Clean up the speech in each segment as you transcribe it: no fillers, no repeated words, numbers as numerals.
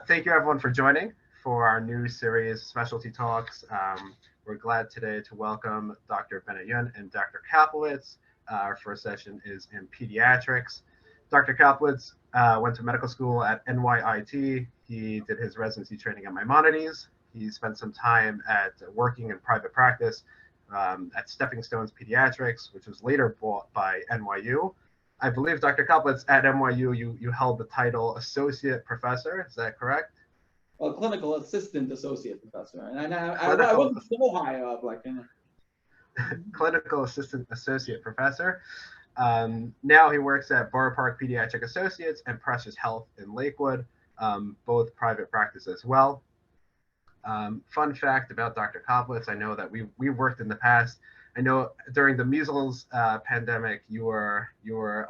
Thank you everyone for joining for our new series, Specialty Talks. We're glad today to welcome Dr. Benayoun and Dr. Kaplovitz. Our first session is in pediatrics. Dr. Kaplovitz went to medical school at NYIT. He did his residency training at Maimonides. He spent some time at working in private practice at Stepping Stones Pediatrics, which was later bought by NYU. I believe, Dr. Kaplovitz, at NYU, you held the title Associate Professor. Is that correct? Well, clinical assistant associate professor. And I wasn't so high up, like, you know. Clinical assistant associate professor. Now he works at Borough Park Pediatric Associates and Precious Health in Lakewood, both private practice as well. Fun fact about Dr. Kaplovitz, I know that we worked in the past. I know during the measles pandemic, you were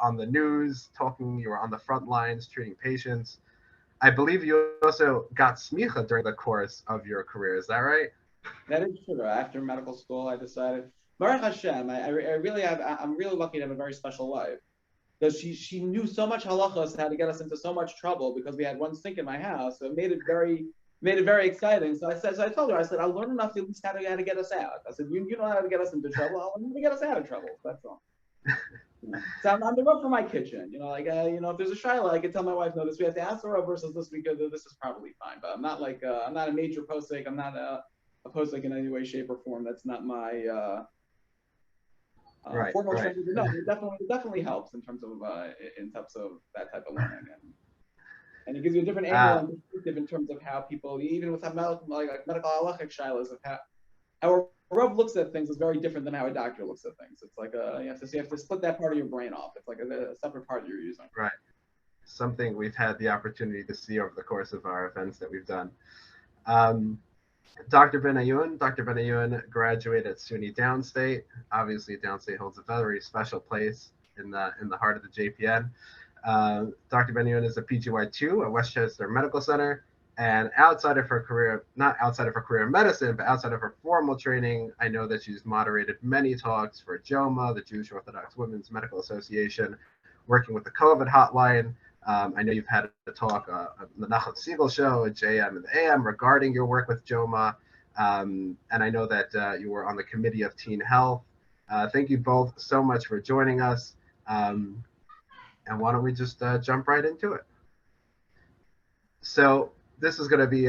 on the news talking, you were on the front lines treating patients. I believe you also got smicha during the course of your career. Is that right? That is true. After medical school, I decided, Baruch Hashem, I'm really lucky to have a very special wife. Because she knew so much halachos, how to get us into so much trouble because we had one sink in my house. So it made it very exciting. So I told her, I said, I'll learn enough at least how to get us out. I said, you know how to get us into trouble. I'll learn how to get us out of trouble. That's all. So I'm the rub for my kitchen. If there's a shiloh, I can tell my wife, no, this we have to ask the rub versus this week. This is probably fine. But I'm not I'm not a major posek. I'm not a posek in any way, shape, or form. That's not my formal training. No, it definitely helps in terms of that type of learning. And it gives you a different angle and perspective in terms of how people, even with medical halachic shilohs, of how a rub looks at things is very different than how a doctor looks at things. It's like you have to split that part of your brain off. It's like a separate part you're using. Right. Something we've had the opportunity to see over the course of our events that we've done. Dr. Benayoun graduated at SUNY Downstate. Obviously, Downstate holds a very special place in the heart of the JPN. Dr. Benayoun is a PGY2 at Westchester Medical Center. And outside of her career, not outside of her career in medicine, but outside of her formal training, I know that she's moderated many talks for JOMA, the Jewish Orthodox Women's Medical Association, working with the COVID hotline. I know you've had a talk on the Nachum Siegel show at JM and the AM regarding your work with JOMA. And I know that you were on the Committee of Teen Health. Thank you both so much for joining us. And why don't we just jump right into it? So this is going to be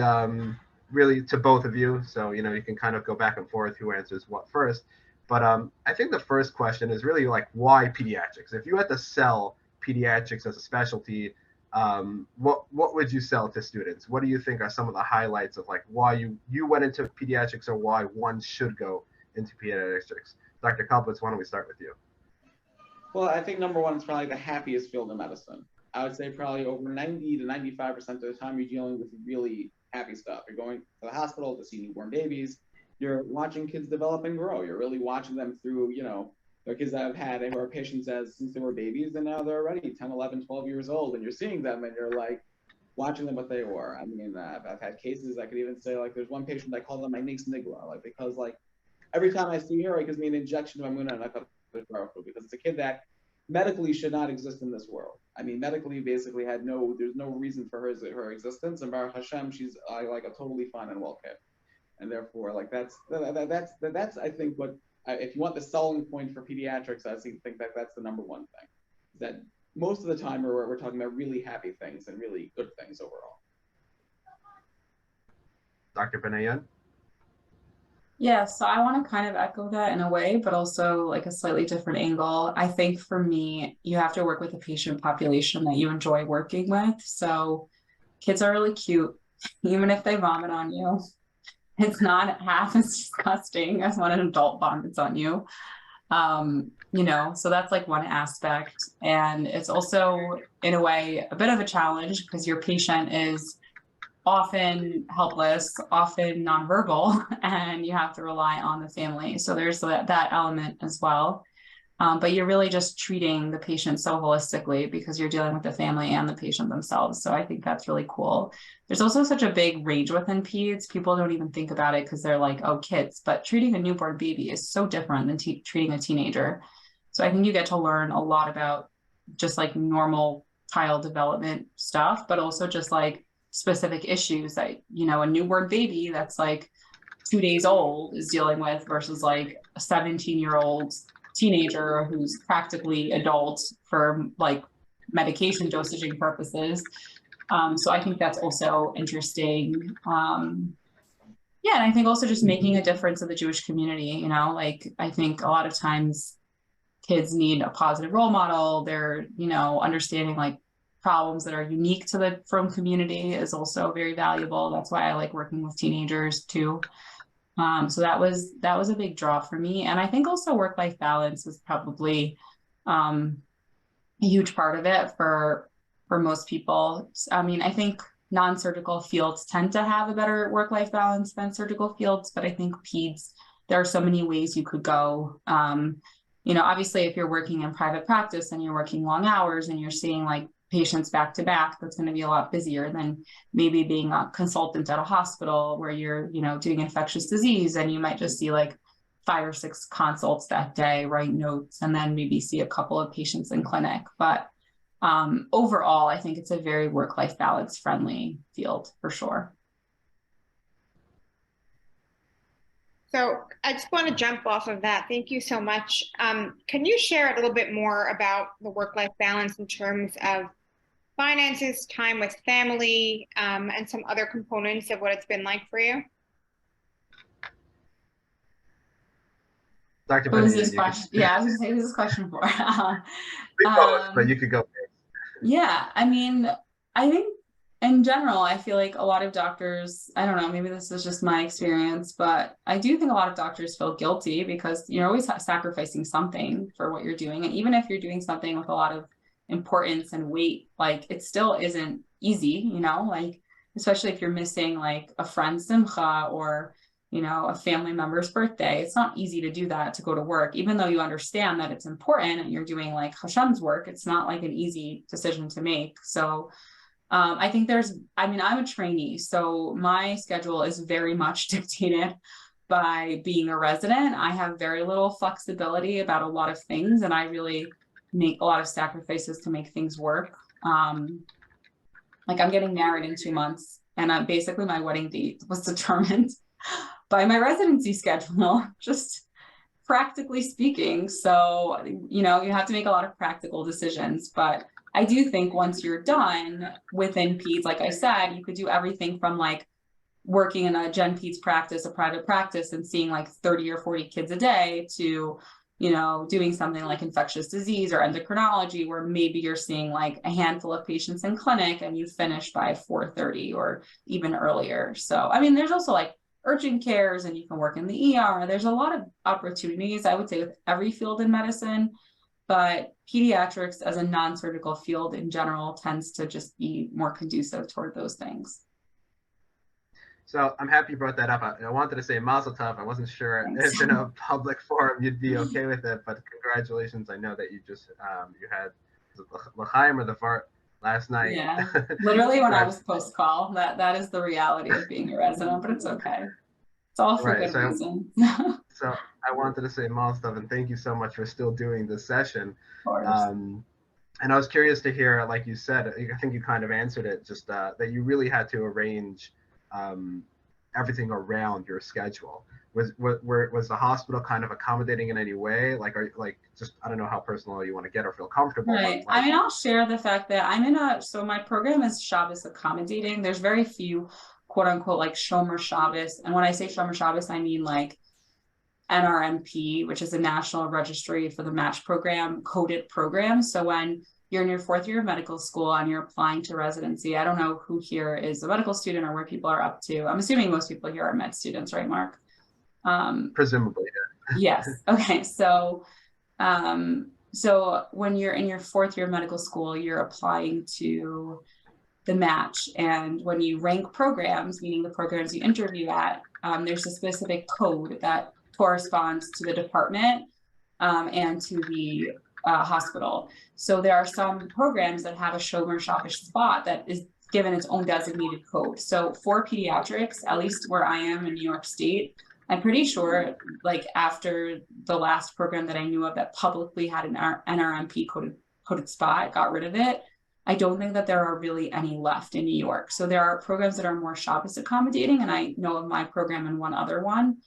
really to both of you. So, you can kind of go back and forth who answers what first. But I think the first question is really like, why pediatrics? If you had to sell pediatrics as a specialty, what would you sell to students? What do you think are some of the highlights of like why you went into pediatrics or why one should go into pediatrics? Dr. Kaplovitz, why don't we start with you? Well, I think number one is probably the happiest field of medicine. I would say probably over 90 to 95% of the time you're dealing with really happy stuff. You're going to the hospital to see newborn babies. You're watching kids develop and grow. You're really watching them through, the kids that I've had who are patients since they were babies and now they're already 10, 11, 12 years old and you're seeing them and you're like watching them what they were. I mean, I've had cases I could even say like there's one patient I call them my niece Nigla, because every time I see her, it gives me an injection to my moon and I thought it's powerful because it's a kid that medically should not exist in this world. I mean, medically basically there's no reason for her existence. And Baruch Hashem, she's a totally fine and well kept. And therefore, that's I think what, if you want the selling point for pediatrics, I think that's the number one thing. That most of the time we're talking about really happy things and really good things overall. Dr. Benayoun? Yeah, so I want to kind of echo that in a way, but also like a slightly different angle. I think for me, you have to work with a patient population that you enjoy working with. So kids are really cute, even if they vomit on you. It's not half as disgusting as when an adult vomits on you. So that's like one aspect. And it's also, in a way, a bit of a challenge because your patient is often helpless, often nonverbal, and you have to rely on the family. So there's that element as well. But you're really just treating the patient so holistically because you're dealing with the family and the patient themselves. So I think that's really cool. There's also such a big range within peds. People don't even think about it because they're like, oh, kids. But treating a newborn baby is so different than treating a teenager. So I think you get to learn a lot about just like normal child development stuff, but also just like specific issues that, you know, a newborn baby that's like 2 days old is dealing with versus like a 17-year-old teenager who's practically adult for like medication dosaging purposes. So I think that's also interesting. Yeah, and I think also just making a difference in the Jewish community, you know, like I think a lot of times kids need a positive role model. They're, you know, understanding like problems that are unique to the Frum community is also very valuable. That's why I like working with teenagers too. So that was a big draw for me. And I think also work-life balance is probably a huge part of it for most people. I mean, I think non-surgical fields tend to have a better work-life balance than surgical fields, but I think peds, there are so many ways you could go. You know, obviously if you're working in private practice and you're working long hours and you're seeing like patients back to back, that's going to be a lot busier than maybe being a consultant at a hospital where you're, you know, doing infectious disease and you might just see like 5 or 6 consults that day, write notes, and then maybe see a couple of patients in clinic. But overall, I think it's a very work-life balance friendly field for sure. So I just want to jump off of that. Thank you so much. Can you share a little bit more about the work-life balance in terms of finances, time with family, and some other components of what it's been like for you? Dr. What was Benayoun, this question? Yeah, I was going to say, who's this question for? But you could go first. Yeah, I mean, I think in general, I feel like a lot of doctors, I don't know, maybe this is just my experience, but I do think a lot of doctors feel guilty because you're always sacrificing something for what you're doing. And even if you're doing something with a lot of importance and weight, like it still isn't easy, you know, like, especially if you're missing like a friend's simcha or, you know, a family member's birthday. It's not easy to do that, to go to work, even though you understand that it's important and you're doing like Hashem's work. It's not like an easy decision to make. So I think I mean, I'm a trainee, so my schedule is very much dictated by being a resident. I have very little flexibility about a lot of things, and I really make a lot of sacrifices to make things work. Like I'm getting married in 2 months, and basically my wedding date was determined by my residency schedule, just practically speaking. So, you know, you have to make a lot of practical decisions, but I do think once you're done within peds, like I said, you could do everything from like working in a gen peds practice, a private practice, and seeing like 30 or 40 kids a day to, you know, doing something like infectious disease or endocrinology, where maybe you're seeing like a handful of patients in clinic and you finish by 4:30 or even earlier. So, I mean, there's also like urgent cares and you can work in the ER. There's a lot of opportunities, I would say, with every field in medicine. But pediatrics as a non-surgical field in general tends to just be more conducive toward those things. So I'm happy you brought that up. I wanted to say Mazel Tov. I wasn't sure if in a public forum you'd be okay with it, but congratulations. I know that you just, you had L'chaim or the Fart last night. Yeah, literally when I was post-call, that is the reality of being a resident, but it's okay. It's all for good reason. So I wanted to say Mazel Tov and thank you so much for still doing this session. Of course. And I was curious to hear, like you said, I think you kind of answered it, just that you really had to arrange everything around your schedule. Was the hospital kind of accommodating in any way? Like, just, I don't know how personal you want to get or feel comfortable. Right. But like, I mean, I'll share the fact that so my program is Shabbos accommodating. There's very few quote unquote like Shomer Shabbos. And when I say Shomer Shabbos, I mean like NRMP, which is the National Registry for the Match Program, coded program. So when you're in your 4th year of medical school and you're applying to residency, I don't know who here is a medical student or where people are up to. I'm assuming most people here are med students, right, Mark? Presumably, yeah. Yes. Okay. So, so when you're in your 4th year of medical school, you're applying to the match. And when you rank programs, meaning the programs you interview at, there's a specific code that corresponds to the department and to the hospital. So there are some programs that have a Shomer Shabbos spot that is given its own designated code. So for pediatrics, at least where I am in New York State, I'm pretty sure like after the last program that I knew of that publicly had an NRMP coded spot, got rid of it. I don't think that there are really any left in New York. So there are programs that are more Shabbos accommodating, and I know of my program and one other one.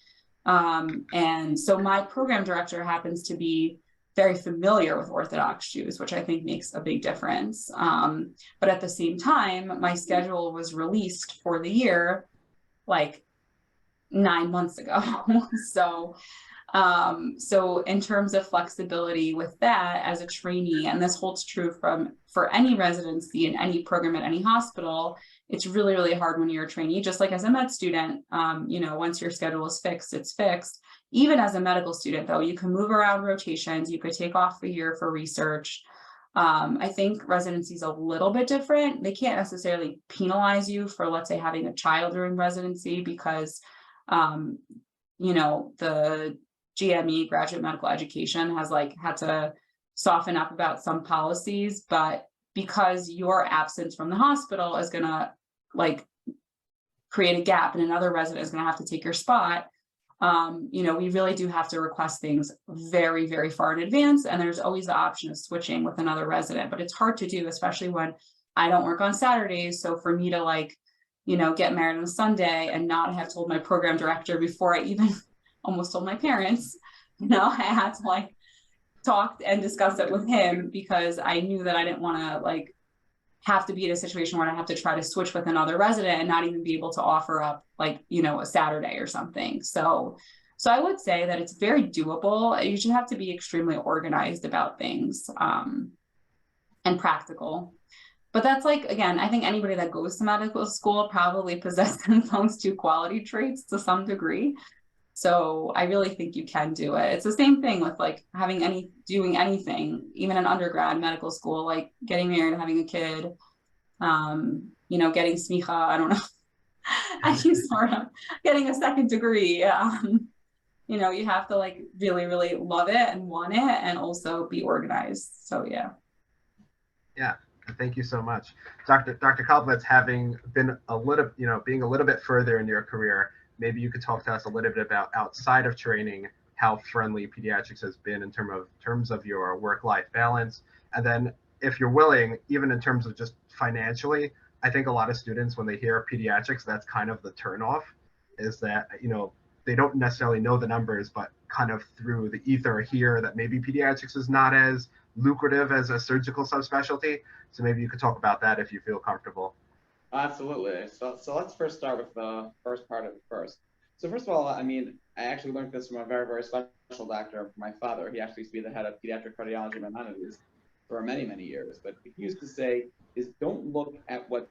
And so my program director happens to be very familiar with Orthodox Jews, which I think makes a big difference. But at the same time, my schedule was released for the year like 9 months ago. So in terms of flexibility with that as a trainee, and this holds true for any residency in any program at any hospital, it's really, really hard when you're a trainee, just like as a med student. Once your schedule is fixed, it's fixed. Even as a medical student, though, you can move around rotations, you could take off a year for research. I think residency is a little bit different. They can't necessarily penalize you for, let's say, having a child during residency because, the GME, graduate medical education, has had to soften up about some policies, but because your absence from the hospital is going to create a gap and another resident is going to have to take your spot, we really do have to request things very, very far in advance. And there's always the option of switching with another resident, but it's hard to do, especially when I don't work on Saturdays. So for me to get married on a Sunday and not have told my program director before I even almost told my parents, I had to talk and discuss it with him because I knew that I didn't want to have to be in a situation where I have to try to switch with another resident and not even be able to offer up a Saturday or something. So I would say that it's very doable. You should have to be extremely organized about things and practical. But that's again, I think anybody that goes to medical school probably possesses those two quality traits to some degree. So I really think you can do it. It's the same thing with doing anything, even in undergrad, medical school, getting married, having a kid, getting smicha, I don't know, any sort of getting a second degree. You have to really, really love it and want it and also be organized. So yeah. Yeah. Thank you so much. Dr. Kaplovitz, having been being a little bit further in your career, maybe you could talk to us a little bit about, outside of training, how friendly pediatrics has been in terms of your work-life balance. And then if you're willing, even in terms of just financially, I think a lot of students, when they hear pediatrics, that's kind of the turnoff, is that, they don't necessarily know the numbers, but kind of through the ether hear that maybe pediatrics is not as lucrative as a surgical subspecialty. So maybe you could talk about that if you feel comfortable. Absolutely. So let's first start with the first part of it first. So first of all, I actually learned this from a very, very special doctor, my father. He actually used to be the head of pediatric cardiology and Benayoun for many, many years. But what he used to say is, don't look at what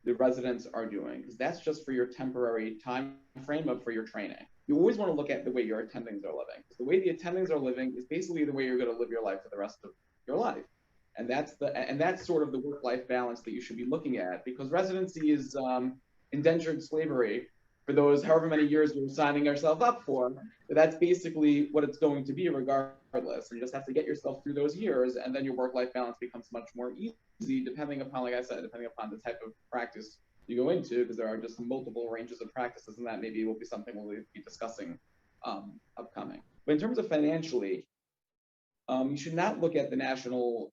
the residents are doing, because that's just for your temporary time frame for your training. You always want to look at the way your attendings are living. Because the way the attendings are living is basically the way you're going to live your life for the rest of your life. And that's sort of the work-life balance that you should be looking at, because residency is indentured slavery for those however many years you're signing yourself up for. But that's basically what it's going to be regardless. And you just have to get yourself through those years, and then your work-life balance becomes much more easy, depending upon, like I said, depending upon the type of practice you go into, because there are just multiple ranges of practices, and that maybe will be something we'll be discussing upcoming. But in terms of financially, you should not look at the national,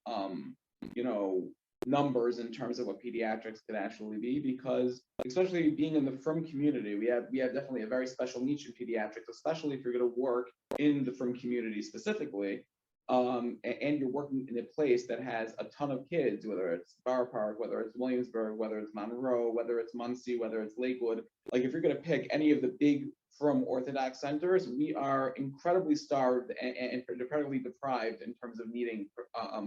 numbers in terms of what pediatrics could actually be, because especially being in the frum community, we have definitely a very special niche in pediatrics, especially if you're going to work in the frum community specifically, and you're working in a place that has a ton of kids, whether it's Borough Park, whether it's Williamsburg, whether it's Monroe, whether it's Muncie, whether it's Lakewood. If you're going to pick any of the big from Orthodox centers, we are incredibly starved and incredibly deprived in terms of needing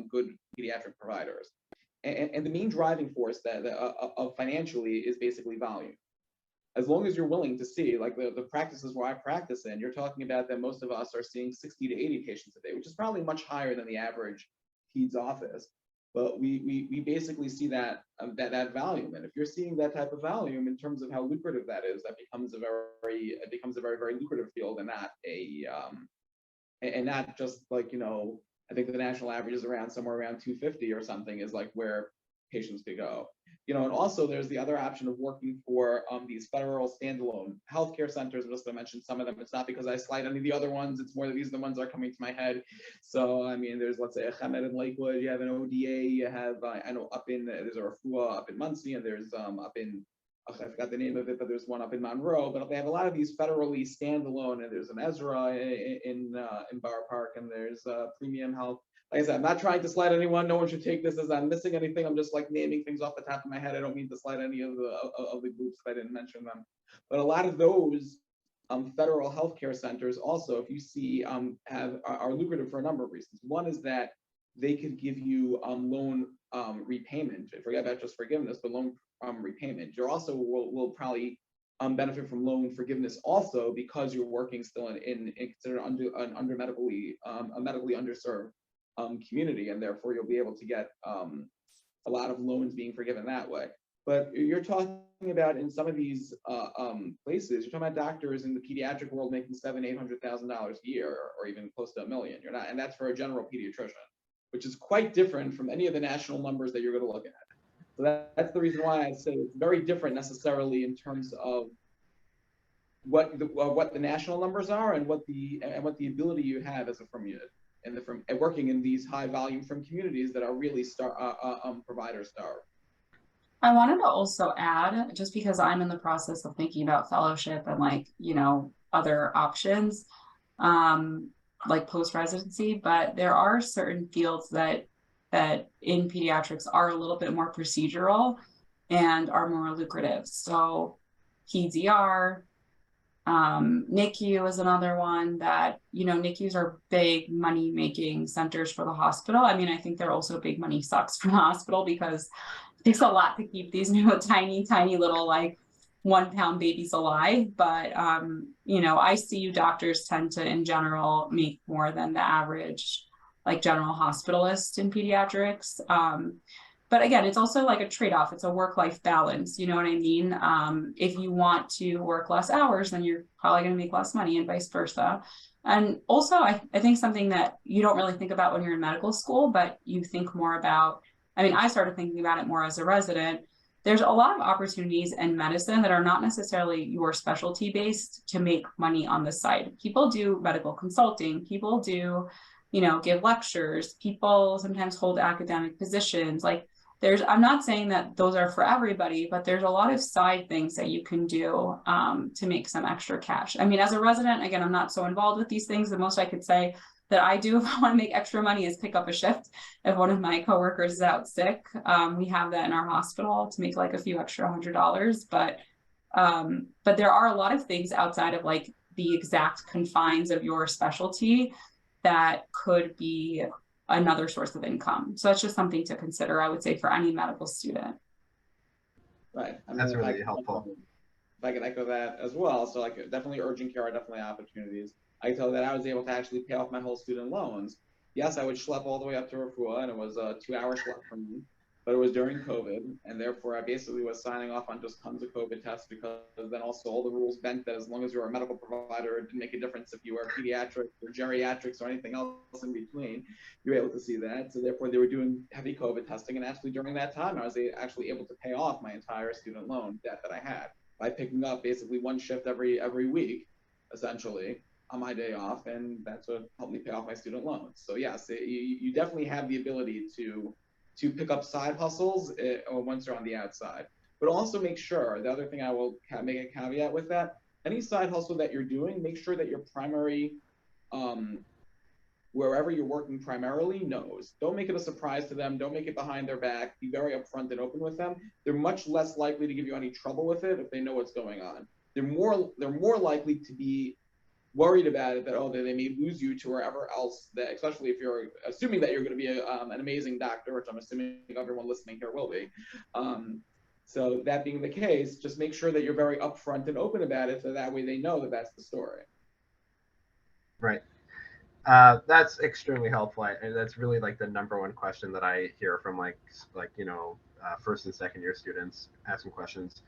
good pediatric providers. And the main driving force of financially is basically volume. As long as you're willing to see, the practices where I practice in, you're talking about that most of us are seeing 60 to 80 patients a day, which is probably much higher than the average peds office. But we basically see that volume, and if you're seeing that type of volume in terms of how lucrative that is, that becomes a very, very lucrative field, and not just I think the national average is somewhere around 250 or something, is where patients could go. And also there's the other option of working for these federal standalone healthcare centers. I'm just going to mention some of them. It's not because I slight any of the other ones. It's more that these are the ones that are coming to my head. So, I mean, there's, let's say, a Chemed in Lakewood. You have an ODA. You have, I know, there's a Refuah up in Muncie, and there's up in, I forgot the name of it, but there's one up in Monroe. But they have a lot of these federally standalone, and there's an Ezra in Borough Park, and there's Premium Health. Like I said, I'm not trying to slight anyone. No one should take this as I'm missing anything. I'm just like naming things off the top of my head. I don't mean to slight any of the groups if I didn't mention them. But a lot of those federal healthcare centers also, if you see, are lucrative for a number of reasons. One is that they could give you loan repayment. Forget about just forgiveness, but loan repayment. You also will probably benefit from loan forgiveness also because you're working still in considered under medically underserved community, and therefore you'll be able to get a lot of loans being forgiven that way. But you're talking about in some of these places, you're talking about doctors in the pediatric world making $700,000-800,000 a year, or even close to $1 million. You're not, and that's for a general pediatrician, which is quite different from any of the national numbers that you're going to look at. So that's the reason why I say it's very different necessarily in terms of what the national numbers are and what the ability you have as a from working in these high volume from communities that are really provider starved. I wanted to also add, just because I'm in the process of thinking about fellowship and other options, like post-residency, but there are certain fields that in pediatrics are a little bit more procedural and are more lucrative. So PDR, NICU is another one that, NICUs are big money making centers for the hospital. I mean, I think they're also big money sucks for the hospital because it takes a lot to keep these tiny little 1 pound babies alive. But, ICU doctors tend to, in general, make more than the average general hospitalist in pediatrics. But again, it's also a trade-off. It's a work-life balance. You know what I mean? If you want to work less hours, then you're probably going to make less money and vice versa. And also, I think something that you don't really think about when you're in medical school, but you think more about, I started thinking about it more as a resident. There's a lot of opportunities in medicine that are not necessarily your specialty based to make money on the side. People do medical consulting. People do, give lectures. People sometimes hold academic positions. I'm not saying that those are for everybody, but there's a lot of side things that you can do to make some extra cash. As a resident, again, I'm not so involved with these things. The most I could say that I do if I want to make extra money is pick up a shift. If one of my coworkers is out sick, we have that in our hospital to make a few extra $100. But there are a lot of things outside of the exact confines of your specialty that could be another source of income. So that's just something to consider, I would say, for any medical student. Right. That's really helpful. If I could echo that as well. So definitely urgent care are definitely opportunities. I can tell that I was able to actually pay off my whole student loans. Yes, I would schlep all the way up to Refuah, and it was a 2-hour schlep for me, but it was during COVID, and therefore I basically was signing off on just tons of COVID tests because then also all the rules bent that as long as you were a medical provider, it didn't make a difference if you were pediatrics or geriatrics or anything else in between. You were able to see that. So therefore they were doing heavy COVID testing, and actually during that time, I was actually able to pay off my entire student loan debt that I had by picking up basically one shift every week, essentially, on my day off, and that's what helped me pay off my student loans. So yes, you definitely have the ability to pick up side hustles once you're on the outside. But also make sure, the other thing I will make a caveat with that, any side hustle that you're doing, make sure that your primary, wherever you're working primarily, knows. Don't make it a surprise to them. Don't make it behind their back. Be very upfront and open with them. They're much less likely to give you any trouble with it if they know what's going on. They're more likely to be worried about it, that they may lose you to wherever else, that especially if you're assuming that you're going to be an amazing doctor, which I'm assuming everyone listening here will be. So that being the case, just make sure that you're very upfront and open about it, so that way they know that that's the story. Right. That's extremely helpful. And that's really the number one question that I hear from first and second year students asking questions.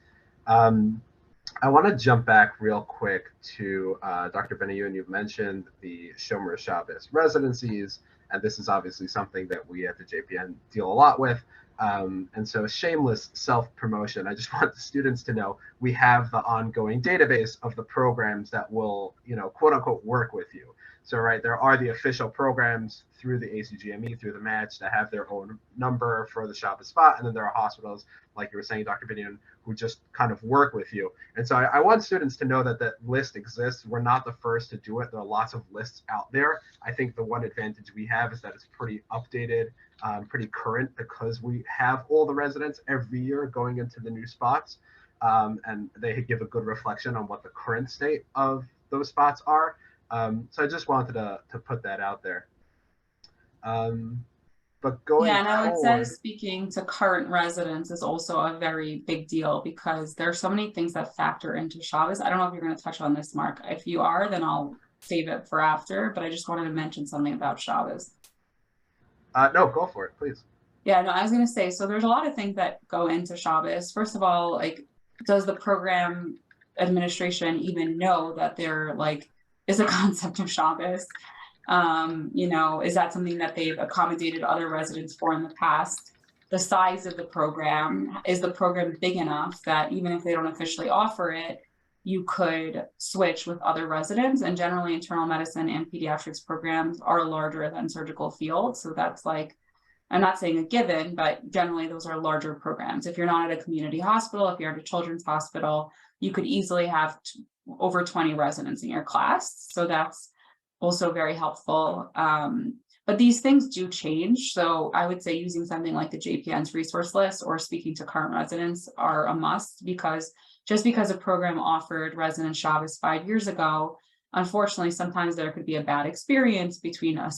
I want to jump back real quick to Dr. Benayoun. You've mentioned the Shomer Shabbos residencies And this is obviously something that we at the JPN deal a lot with. And so shameless self-promotion. I just want the students to know we have the ongoing database of the programs that will, quote unquote, work with you. So, right, there are the official programs through the ACGME, through the match, that have their own number for the Shabbos spot. And then there are hospitals, like you were saying, Dr. Benayoun, who just kind of work with you. And so I want students to know that that list exists. We're not the first to do it. There are lots of lists out there. I think the one advantage we have is that it's pretty updated, pretty current, because we have all the residents every year going into the new spots. And they give a good reflection on what the current state of those spots are. So I just wanted to put that out there. But going and I would say forward, speaking to current residents is also a very big deal, because there's so many things that factor into Shabbos. I don't know if you're going to touch on this, Mark. If you are, then I'll save it for after, but I just wanted to mention something about Shabbos. no, go for it, please. Yeah, no, I was going to say, so there's a lot of things that go into Shabbos. First of all, like, does the program administration even know that there is a concept of Shabbos? Is that something that they've accommodated other residents for in the past? The size of the program, is the program big enough that even if they don't officially offer it, you could switch with other residents? And generally internal medicine and pediatrics programs are larger than surgical fields. So that's I'm not saying a given, but generally those are larger programs. If you're not at a community hospital, if you're at a children's hospital, you could easily have over 20 residents in your class. So that's also very helpful. But these things do change. So I would say using something like the JPN's resource list or speaking to current residents are a must, because just because a program offered resident Shabbos 5 years ago, unfortunately, sometimes there could be a bad experience between a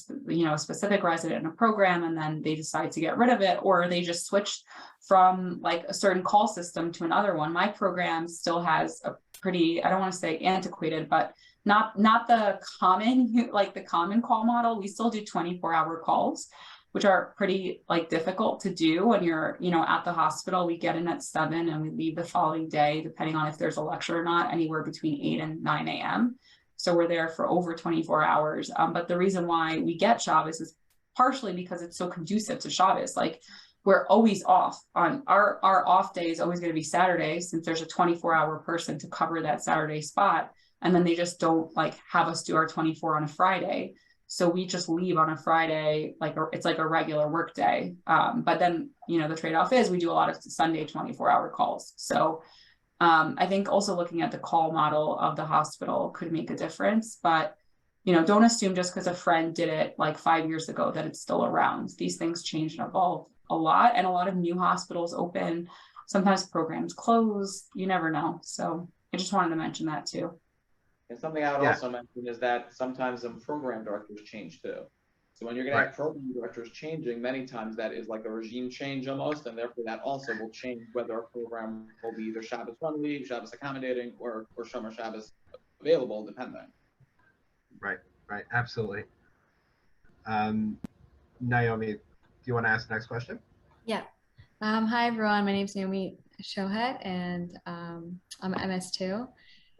specific resident and a program, and then they decide to get rid of it, or they just switch from a certain call system to another one. My program still has a pretty, I don't want to say antiquated, but not the common, the common call model. We still do 24-hour calls, which are pretty difficult to do when you're, at the hospital. We get in at 7 and we leave the following day, depending on if there's a lecture or not, anywhere between 8 and 9 a.m. So we're there for over 24 hours. But the reason why we get Shabbos is partially because it's so conducive to Shabbos. We're always off. On our off day is always going to be Saturday, since there's a 24-hour person to cover that Saturday spot. And then they just don't have us do our 24 on a Friday. So we just leave on a Friday, it's like a regular work day. But then, the trade-off is we do a lot of Sunday 24-hour calls. So I think also looking at the call model of the hospital could make a difference, but don't assume just because a friend did it 5 years ago that it's still around. These things change and evolve a lot, and a lot of new hospitals open. Sometimes programs close. You never know. So I just wanted to mention that too. And something I would also mention is that sometimes some program directors change too. So when you're going to have program directors changing, many times that is like a regime change almost, and therefore that also will change whether a program will be either Shabbos friendly, Shabbos accommodating, or Shomer Shabbos available, depending. Right, absolutely. Naomi, do you want to ask the next question? Yeah. Hi everyone, my name is Naomi Shohet, and I'm MS2.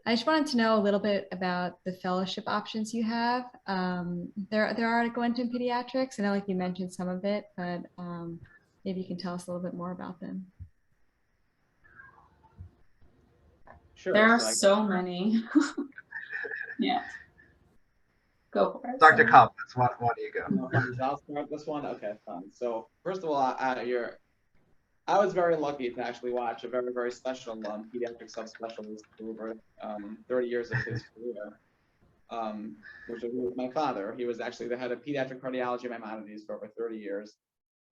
I just wanted to know a little bit about the fellowship options you have. There are to go into pediatrics. I know you mentioned some of it, but maybe you can tell us a little bit more about them. Sure. There are so many. Yeah. Go for it. Dr. Kaplovitz, why don't you go? I'll start this one. Okay, fine. So first of all, I was very lucky to actually watch a very, very special pediatric subspecialist for over 30 years of his career, which was my father. He was actually the head of pediatric cardiology and mammodities for over 30 years.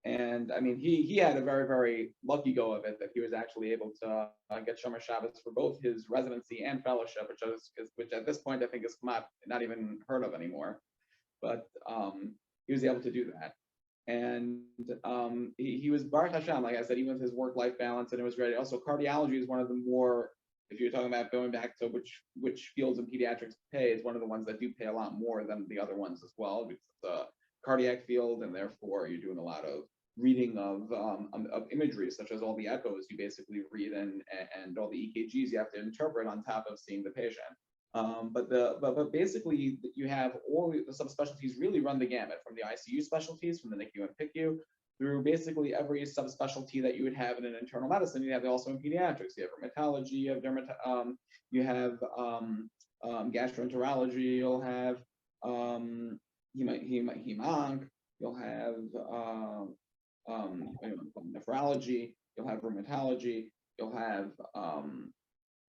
And I mean, he had a very, very lucky go of it, that he was actually able to get Shomer Shabbos for both his residency and fellowship, which at this point I think is not even heard of anymore. But he was able to do that. And he was Baruch Hashem, like I said, even with his work-life balance, and it was great. Also, cardiology is one of the more, if you're talking about going back to which fields in pediatrics pay, is one of the ones that do pay a lot more than the other ones as well. Because it's a cardiac field, and therefore you're doing a lot of reading of imagery, such as all the echoes you basically read, and all the EKGs you have to interpret on top of seeing the patient. But basically, you have all the subspecialties really run the gamut, from the ICU specialties, from the NICU and PICU, through basically every subspecialty that you would have in an internal medicine. You have also in pediatrics. You have rheumatology, you have gastroenterology, you'll have hemonc, you'll have nephrology, you'll have rheumatology, you'll have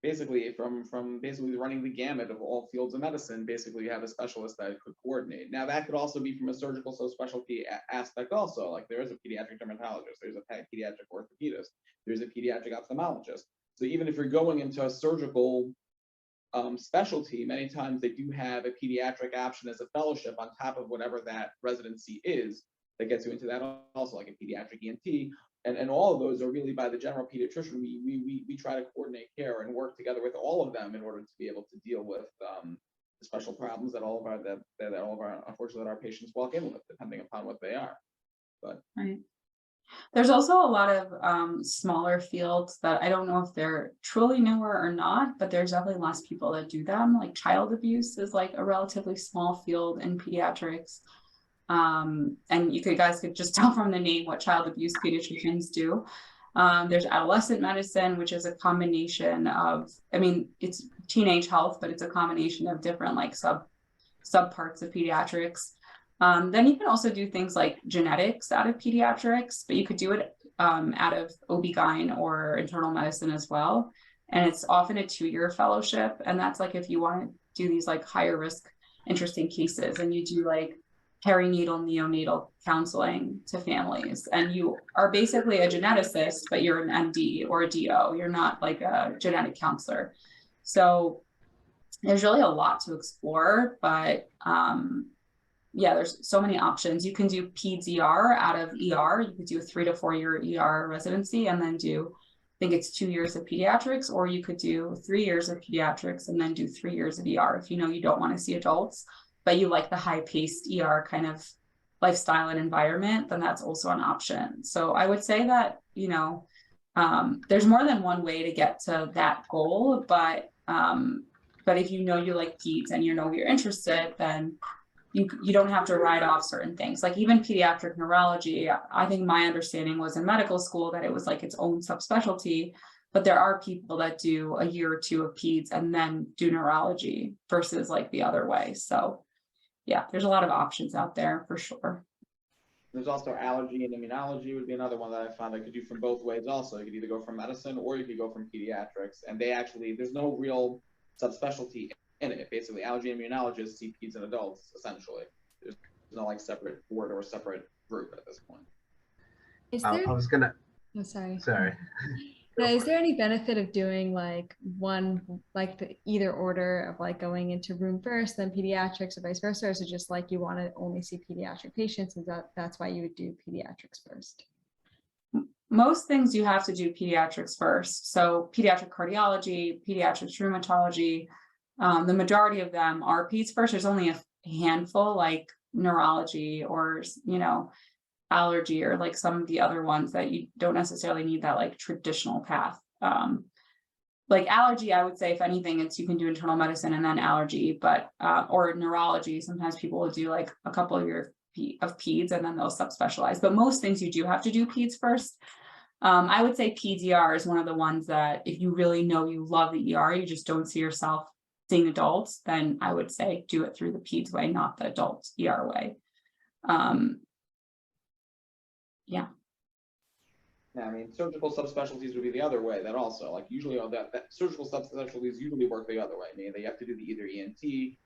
basically from basically running the gamut of all fields of medicine. Basically, you have a specialist that could coordinate. Now, that could also be from a surgical subspecialty aspect also. Like, there is a pediatric dermatologist, there's a pediatric orthopedist, there's a pediatric ophthalmologist. So even if you're going into a surgical specialty, many times they do have a pediatric option as a fellowship on top of whatever that residency is, that gets you into that also, like a pediatric ENT. And all of those are really by the general pediatrician. We try to coordinate care and work together with all of them in order to be able to deal with the special problems that all of our unfortunately that our patients walk in with, depending upon what they are. But right. There's also a lot of smaller fields that I don't know if they're truly newer or not, but there's definitely less people that do them. Like child abuse is like a relatively small field in pediatrics. And you guys could just tell from the name what child abuse pediatricians do. There's adolescent medicine, which is a combination of, I mean, it's teenage health, but it's a combination of different like subparts of pediatrics. Then you can also do things like genetics out of pediatrics, but you could do it out of OB-GYN or internal medicine as well. And it's often a 2-year fellowship. And that's like if you want to do these like higher risk, interesting cases, and you do like perinatal, neonatal counseling to families. And you are basically a geneticist, but you're an MD or a DO. You're not like a genetic counselor. So there's really a lot to explore, but yeah, there's so many options. You can do Peds ER out of ER. You could do a 3 to 4 year ER residency and then do, I think it's 2 years of pediatrics, or you could do 3 years of pediatrics and then do 3 years of ER if you know you don't want to see adults, but you like the high-paced ER kind of lifestyle and environment, then that's also an option. So I would say that, you know, there's more than one way to get to that goal, but if you know you like peds and you know you're interested, then you don't have to write off certain things. Like even pediatric neurology, I think my understanding was in medical school that it was like its own subspecialty, but there are people that do a year or 2 of peds and then do neurology versus like the other way. So yeah, there's a lot of options out there for sure. There's also allergy and immunology would be another one that I found I could do from both ways also. You could either go from medicine or you could go from pediatrics. And they actually, there's no real subspecialty in it. Basically, allergy and immunologists see peds and adults, essentially. There's no like separate board or separate group at this point. Is there... I was gonna... Oh, sorry. Sorry. Now, is there any benefit of doing like one, like the either order of like going into room first, then pediatrics, or vice versa? Or is it just like you want to only see pediatric patients, and that's why you would do pediatrics first? Most things you have to do pediatrics first. So pediatric cardiology, pediatrics rheumatology, the majority of them are peds first. There's only a handful like neurology or, you know, allergy or like some of the other ones that you don't necessarily need that like traditional path. Like allergy, I would say if anything, it's you can do internal medicine and then allergy, but or neurology, sometimes people will do like a couple of years of peds and then they'll subspecialize. But most things you do have to do peds first. I would say peds ER is one of the ones that if you really know you love the ER, you just don't see yourself seeing adults, then I would say do it through the peds way, not the adult ER way. Yeah. Yeah, I mean, surgical subspecialties would be the other way. That also, like, usually all that surgical subspecialties usually work the other way. I mean, they have to do the either ENT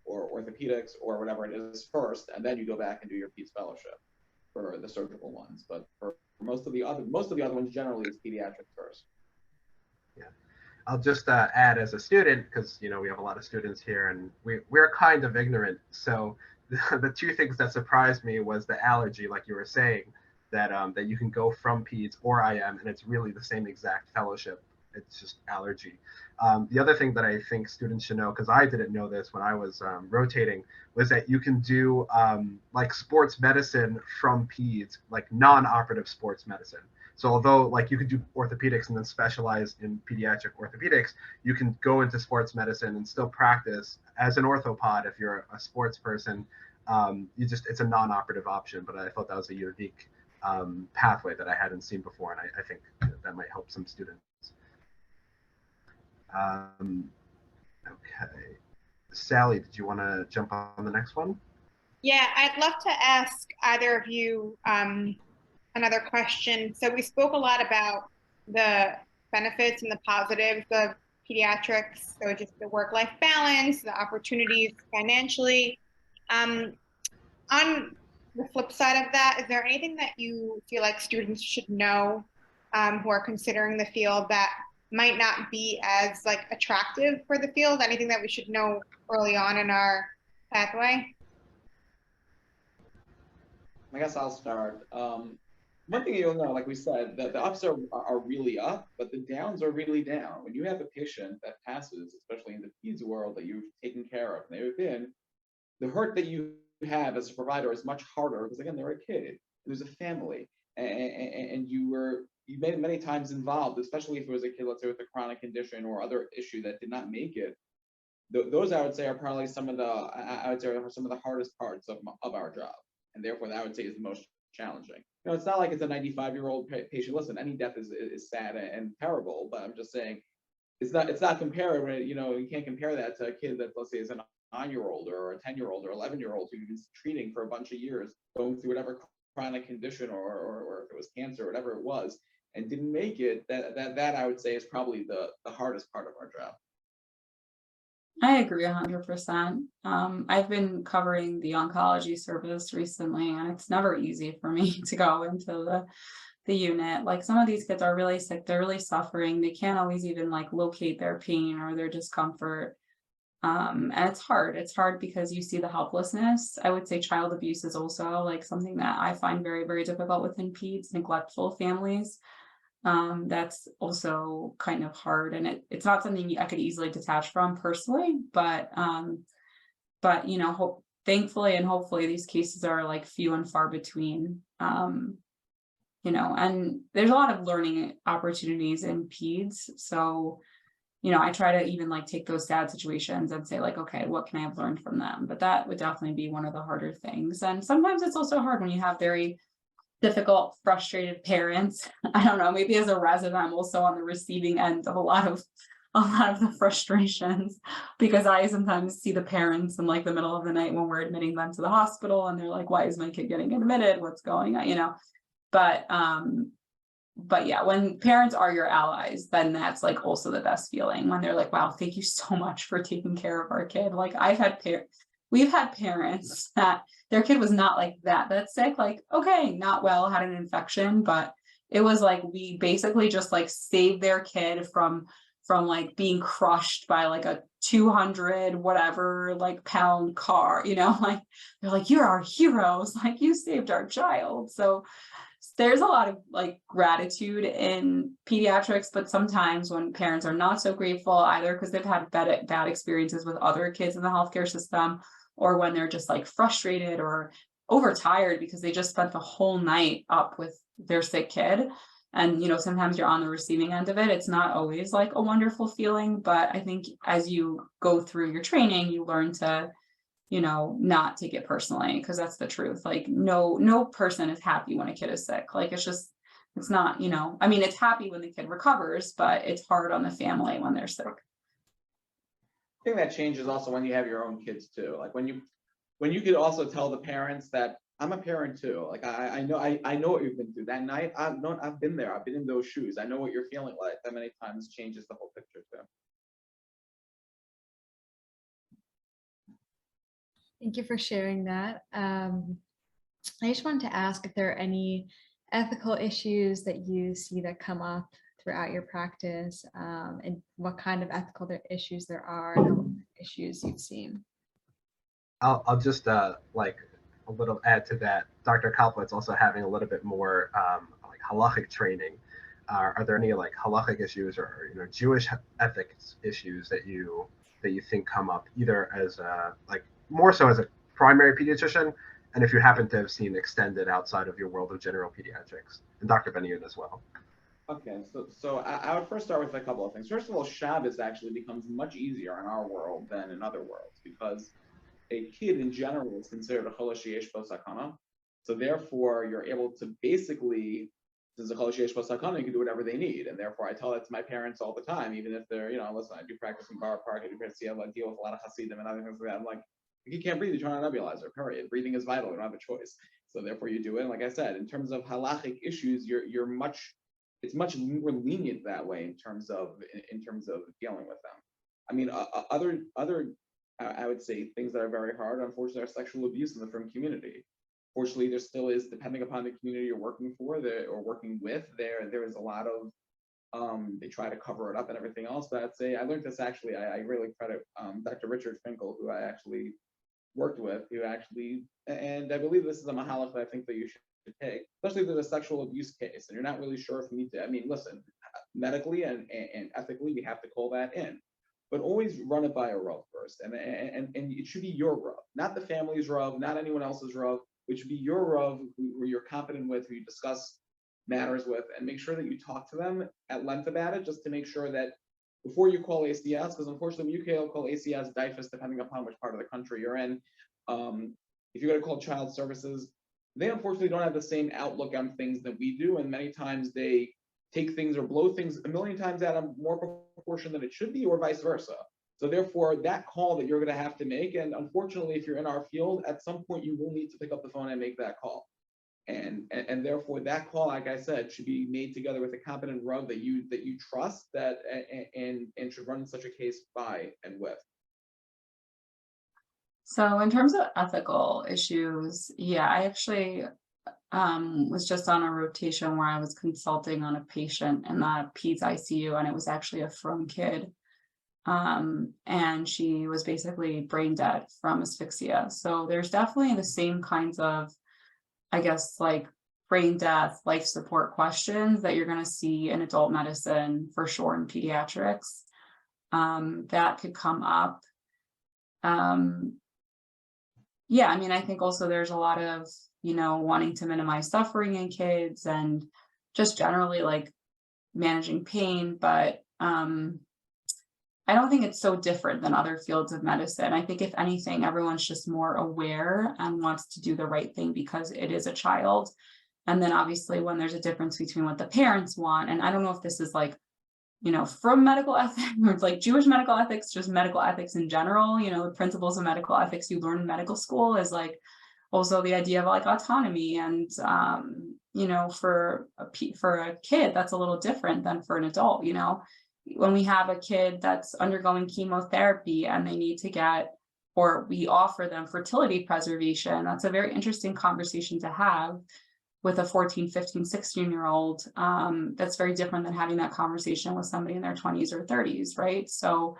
or orthopedics or whatever it is first, and then you go back and do your peds fellowship for the surgical ones. But for most of the other ones, generally it's pediatrics first. Yeah, I'll just add as a student, because you know we have a lot of students here, and we're kind of ignorant. So the 2 things that surprised me was the allergy, like you were saying. That you can go from peds or IM, and it's really the same exact fellowship. It's just allergy. The other thing that I think students should know, because I didn't know this when I was rotating, was that you can do like sports medicine from peds, like non-operative sports medicine. So although like you could do orthopedics and then specialize in pediatric orthopedics, you can go into sports medicine and still practice as an orthopod if you're a sports person. It's a non-operative option, but I thought that was a unique pathway that I hadn't seen before, and I think that might help some students. Okay, Sally, did you want to jump on the next one? Yeah, I'd love to ask either of you another question. So we spoke a lot about the benefits and the positives of pediatrics. So just the work-life balance, the opportunities financially. On the flip side of that, is there anything that you feel like students should know who are considering the field that might not be as like attractive for the field? Anything that we should know early on in our pathway? I guess I'll start. One thing you'll know, like we said, that the ups are really up, but the downs are really down. When you have a patient that passes, especially in the peds world that you've taken care of, and they've been, the hurt that you have as a provider is much harder because again, they're a kid, there's a family, and you made many times involved, especially if it was a kid, let's say with a chronic condition or other issue that did not make it. Those I would say are probably some of the hardest parts of our job, and therefore that I would say is the most challenging. It's not like it's a 95-year-old patient. Listen, any death is sad and terrible, but I'm just saying it's not comparable. You can't compare that to a kid that, let's say, is a 9-year-old or a 10-year-old or 11-year-old who was treating for a bunch of years, going through whatever chronic condition or if it was cancer or whatever it was, and didn't make it. That I would say is probably the hardest part of our job. I agree 100%. I've been covering the oncology service recently, and it's never easy for me to go into the unit. Like some of these kids are really sick, they're really suffering. They can't always even like locate their pain or their discomfort. And it's hard. It's hard because you see the helplessness. I would say child abuse is also like something that I find very, very difficult within peds, neglectful families. That's also kind of hard, and it's not something I could easily detach from personally, but thankfully and hopefully these cases are like few and far between. And there's a lot of learning opportunities in peds, so I try to even like take those sad situations and say like, okay, what can I have learned from them? But that would definitely be one of the harder things. And sometimes it's also hard when you have very difficult, frustrated parents. I don't know, maybe as a resident, I'm also on the receiving end of a lot of the frustrations, because I sometimes see the parents in like the middle of the night when we're admitting them to the hospital, and they're like, why is my kid getting admitted? What's going on? But yeah, when parents are your allies, then that's like also the best feeling, when they're like, wow, thank you so much for taking care of our kid. Like we've had parents that their kid was not like that sick, like, okay, not well, had an infection, but it was like, we basically just like saved their kid from like being crushed by like a 200 whatever like pound car, like they're like, you're our heroes, like you saved our child. So there's a lot of like gratitude in pediatrics, but sometimes when parents are not so grateful either because they've had bad experiences with other kids in the healthcare system, or when they're just like frustrated or overtired because they just spent the whole night up with their sick kid. And, sometimes you're on the receiving end of it. It's not always like a wonderful feeling, but I think as you go through your training, you learn to, not take it personally, because that's the truth. Like no person is happy when a kid is sick. Like it's not, it's happy when the kid recovers, but it's hard on the family when they're sick. I think that changes also when you have your own kids too. Like when you could also tell the parents that I'm a parent too. Like I know what you've been through that night. I've been there. I've been in those shoes. I know what you're feeling like. That many times changes the whole picture too. Thank you for sharing that. I just wanted to ask if there are any ethical issues that you see that come up throughout your practice, and what kind of ethical issues there are, and issues you've seen. I'll just like a little add to that. Dr. Kaplovitz also having a little bit more like halachic training. Are there any like halachic issues or Jewish ethics issues that you think come up either as like more so as a primary pediatrician and if you happen to have seen extended outside of your world of general pediatrics, and Dr. Benayoun as well. Okay, so I would first start with a couple of things. First of all, Shabbos actually becomes much easier in our world than in other worlds because a kid in general is considered a chol sheyesh bo sakana. So therefore, you're able to basically, since a chol sheyesh bo sakana, you can do whatever they need. And therefore, I tell that to my parents all the time, even if they're, listen, I do practice in Bar Park, I do practice, I deal with a lot of Hasidim and other things like that. I'm like, if you can't breathe, you're trying to nebulizer, period. Breathing is vital, you don't have a choice. So therefore, you do it. And like I said, in terms of halachic issues, it's much more lenient that way in terms of dealing with them. I mean, other I would say things that are very hard, unfortunately, are sexual abuse in the frum community. Fortunately, there still is, depending upon the community you're working for or working with, there is a lot of they try to cover it up and everything else. But I'd say I learned this actually. I really credit Dr. Richard Finkel, who I actually worked with, and I believe this is a mahalach that I think that you should take, especially if there's a sexual abuse case and you're not really sure if you need to. I mean, listen, medically and ethically, we have to call that in, but always run it by a Rav first, and it should be your Rav, not the family's Rav, not anyone else's Rav. It should be your Rav who you're competent with, who you discuss matters with, and make sure that you talk to them at length about it, just to make sure that before you call ACS, because unfortunately you can call ACS DIFUS depending upon which part of the country you're in. If you're going to call child services, they unfortunately don't have the same outlook on things that we do, and many times they take things or blow things a million times out of more proportion than it should be, or vice versa. So therefore, that call that you're going to have to make, and unfortunately, if you're in our field, at some point you will need to pick up the phone and make that call. And therefore, that call, like I said, should be made together with a competent Rav that you trust, and should run such a case by and with. So in terms of ethical issues, yeah, I actually was just on a rotation where I was consulting on a patient in the peds ICU, and it was actually a frum kid. And she was basically brain dead from asphyxia. So there's definitely the same kinds of, I guess, like brain death, life support questions that you're going to see in adult medicine for sure in pediatrics. That could come up. Yeah, I mean, I think also there's a lot of, wanting to minimize suffering in kids and just generally like managing pain, but I don't think it's so different than other fields of medicine. I think if anything, everyone's just more aware and wants to do the right thing because it is a child. And then obviously when there's a difference between what the parents want, and I don't know if this is like, from medical ethics or like Jewish medical ethics, just medical ethics in general, the principles of medical ethics you learn in medical school is like also the idea of like autonomy. And, for a kid, that's a little different than for an adult, when we have a kid that's undergoing chemotherapy and they need to get, or we offer them fertility preservation, that's a very interesting conversation to have with a 14, 15, 16-year-old. That's very different than having that conversation with somebody in their 20s or 30s, right? So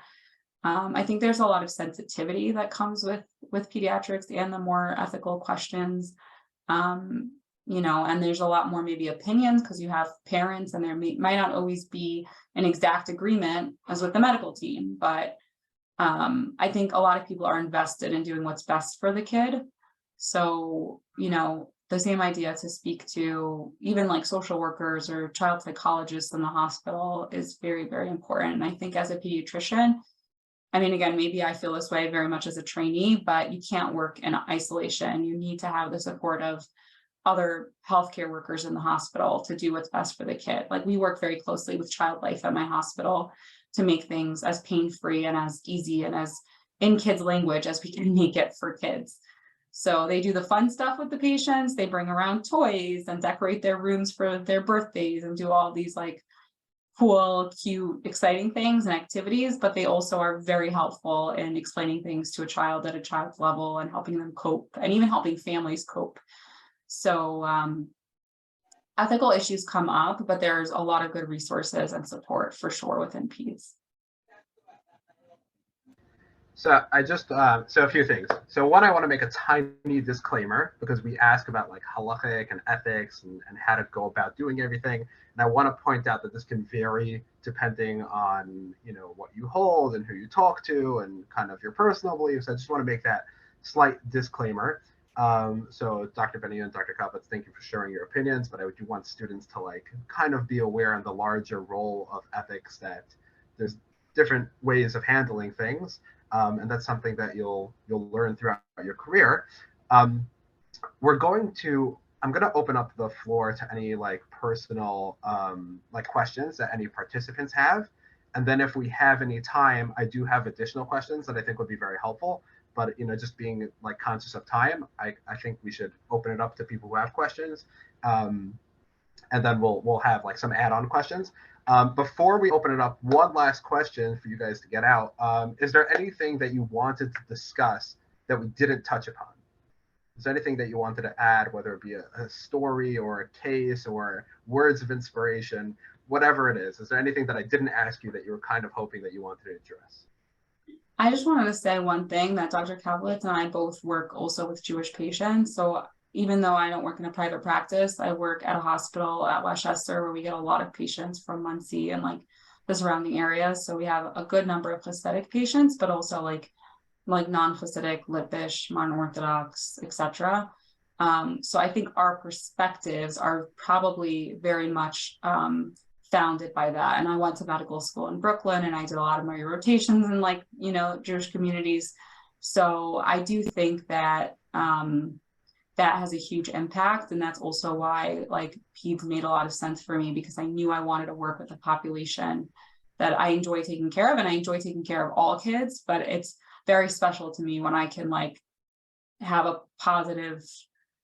I think there's a lot of sensitivity that comes with pediatrics and the more ethical questions. And there's a lot more maybe opinions because you have parents and there might not always be an exact agreement as with the medical team, but I think a lot of people are invested in doing what's best for the kid. So, the same idea to speak to even like social workers or child psychologists in the hospital is very, very important. And I think as a pediatrician, I mean, again, maybe I feel this way very much as a trainee, but you can't work in isolation. You need to have the support of other healthcare workers in the hospital to do what's best for the kid. Like we work very closely with Child Life at my hospital to make things as pain-free and as easy and as in kids' language as we can make it for kids. So they do the fun stuff with the patients. They bring around toys and decorate their rooms for their birthdays and do all these like cool, cute, exciting things and activities, but they also are very helpful in explaining things to a child at a child's level and helping them cope and even helping families cope. So ethical issues come up, but there's a lot of good resources and support for sure within PEDS. So I just, so a few things. So one, I want to make a tiny disclaimer because we ask about like halachic and ethics and how to go about doing everything. And I want to point out that this can vary depending on, what you hold and who you talk to and kind of your personal beliefs. I just want to make that slight disclaimer. So Dr. Benayoun and Dr. Kaplovitz, thank you for sharing your opinions, but I do want students to like kind of be aware of the larger role of ethics, that there's different ways of handling things. And that's something that you'll learn throughout your career. I'm going to open up the floor to any like personal like questions that any participants have. And then if we have any time, I do have additional questions that I think would be very helpful. But just being like conscious of time, I think we should open it up to people who have questions. And then we'll have like some add-on questions. Before we open it up, one last question for you guys to get out. Is there anything that you wanted to discuss that we didn't touch upon? Is there anything that you wanted to add, whether it be a story or a case or words of inspiration, whatever it is? Is there anything that I didn't ask you that you were kind of hoping that you wanted to address? I just wanted to say one thing, that Dr. Kaplovitz and I both work also with Jewish patients. So even though I don't work in a private practice, I work at a hospital at Westchester where we get a lot of patients from Muncie and like the surrounding areas. So we have a good number of Hasidic patients, but also like non-Hasidic, Lippish, modern Orthodox, etc. So I think our perspectives are probably very much founded by that. And I went to medical school in Brooklyn, and I did a lot of my rotations in like, Jewish communities. So I do think that that has a huge impact. And that's also why like peds made a lot of sense for me, because I knew I wanted to work with a population that I enjoy taking care of, and I enjoy taking care of all kids, but it's very special to me when I can like have a positive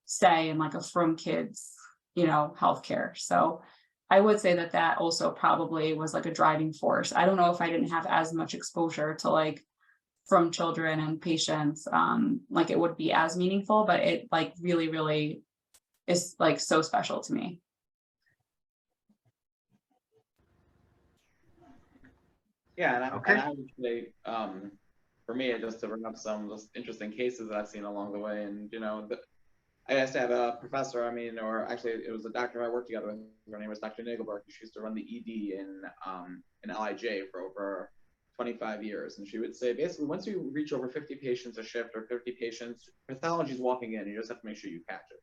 say in like a from kids, healthcare. So I would say that also probably was like a driving force. I don't know if I didn't have as much exposure to like from children and patients, like it would be as meaningful, but it like really, really is like so special to me. Yeah, and Okay. I would say, for me, just to bring up some just interesting cases that I've seen along the way, and I used to have a professor, or actually it was a doctor I worked together with. Her name was Dr. Nagelberg. She used to run the ED in LIJ for over 25 years. And she would say, basically, once you reach over 50 patients a shift or 50 patients, pathology is walking in. You just have to make sure you catch it.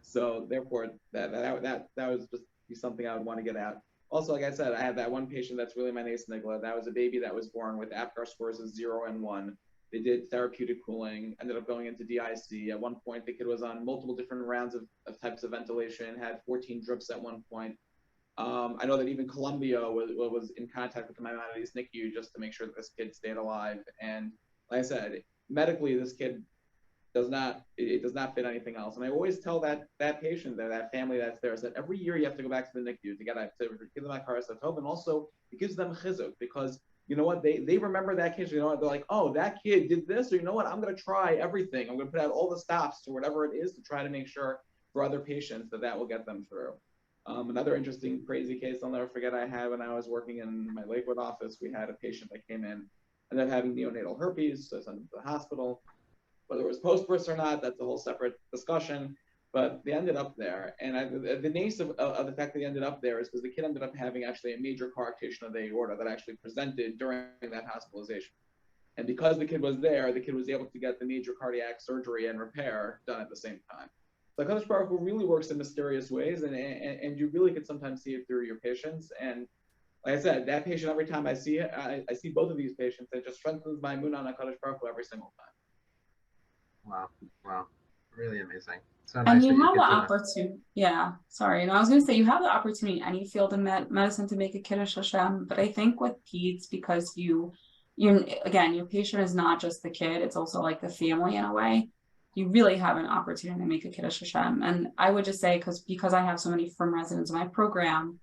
So therefore, that was just be something I would want to get at. Also, like I said, I have that one patient that's really my nace nigla. That was a baby that was born with APGAR scores of 0 and 1. They did therapeutic cooling, ended up going into DIC. At one point, the kid was on multiple different rounds of types of ventilation, had 14 drips at one point. I know that even Columbia was in contact with the Maimonides NICU just to make sure that this kid stayed alive. And like I said, medically, this kid does not fit anything else. And I always tell that patient, that family that's there, is that every year you have to go back to the NICU to give them that Karsatov, and also it gives them chizuk, because you know what, they remember that kid. You know what, they're like, oh, that kid did this, or you know what, I'm going to try everything. I'm going to put out all the stops or whatever it is to try to make sure for other patients that will get them through. Another interesting, crazy case I'll never forget I had when I was working in my Lakewood office. We had a patient that came in, ended up having neonatal herpes, so sent him to the hospital. Whether it was post-birth or not, that's a whole separate discussion. But they ended up there, and the nace of the fact that they ended up there is because the kid ended up having actually a major coarctation of the aorta that actually presented during that hospitalization. And because the kid was there, the kid was able to get the major cardiac surgery and repair done at the same time. So HaKadosh Baruch Hu really works in mysterious ways, and you really could sometimes see it through your patients. And like I said, that patient, every time I see it, I see both of these patients, it just strengthens my emunah on HaKadosh Baruch Hu every single time. Wow, really amazing. So And nice you that you have the get to opportunity, yeah, sorry. And I was going to say, you have the opportunity in any field in medicine to make a Kiddush Hashem, but I think with peds, because again, your patient is not just the kid, it's also like the family in a way. You really have an opportunity to make a Kiddush Hashem. And I would just say, because I have so many from residents in my program,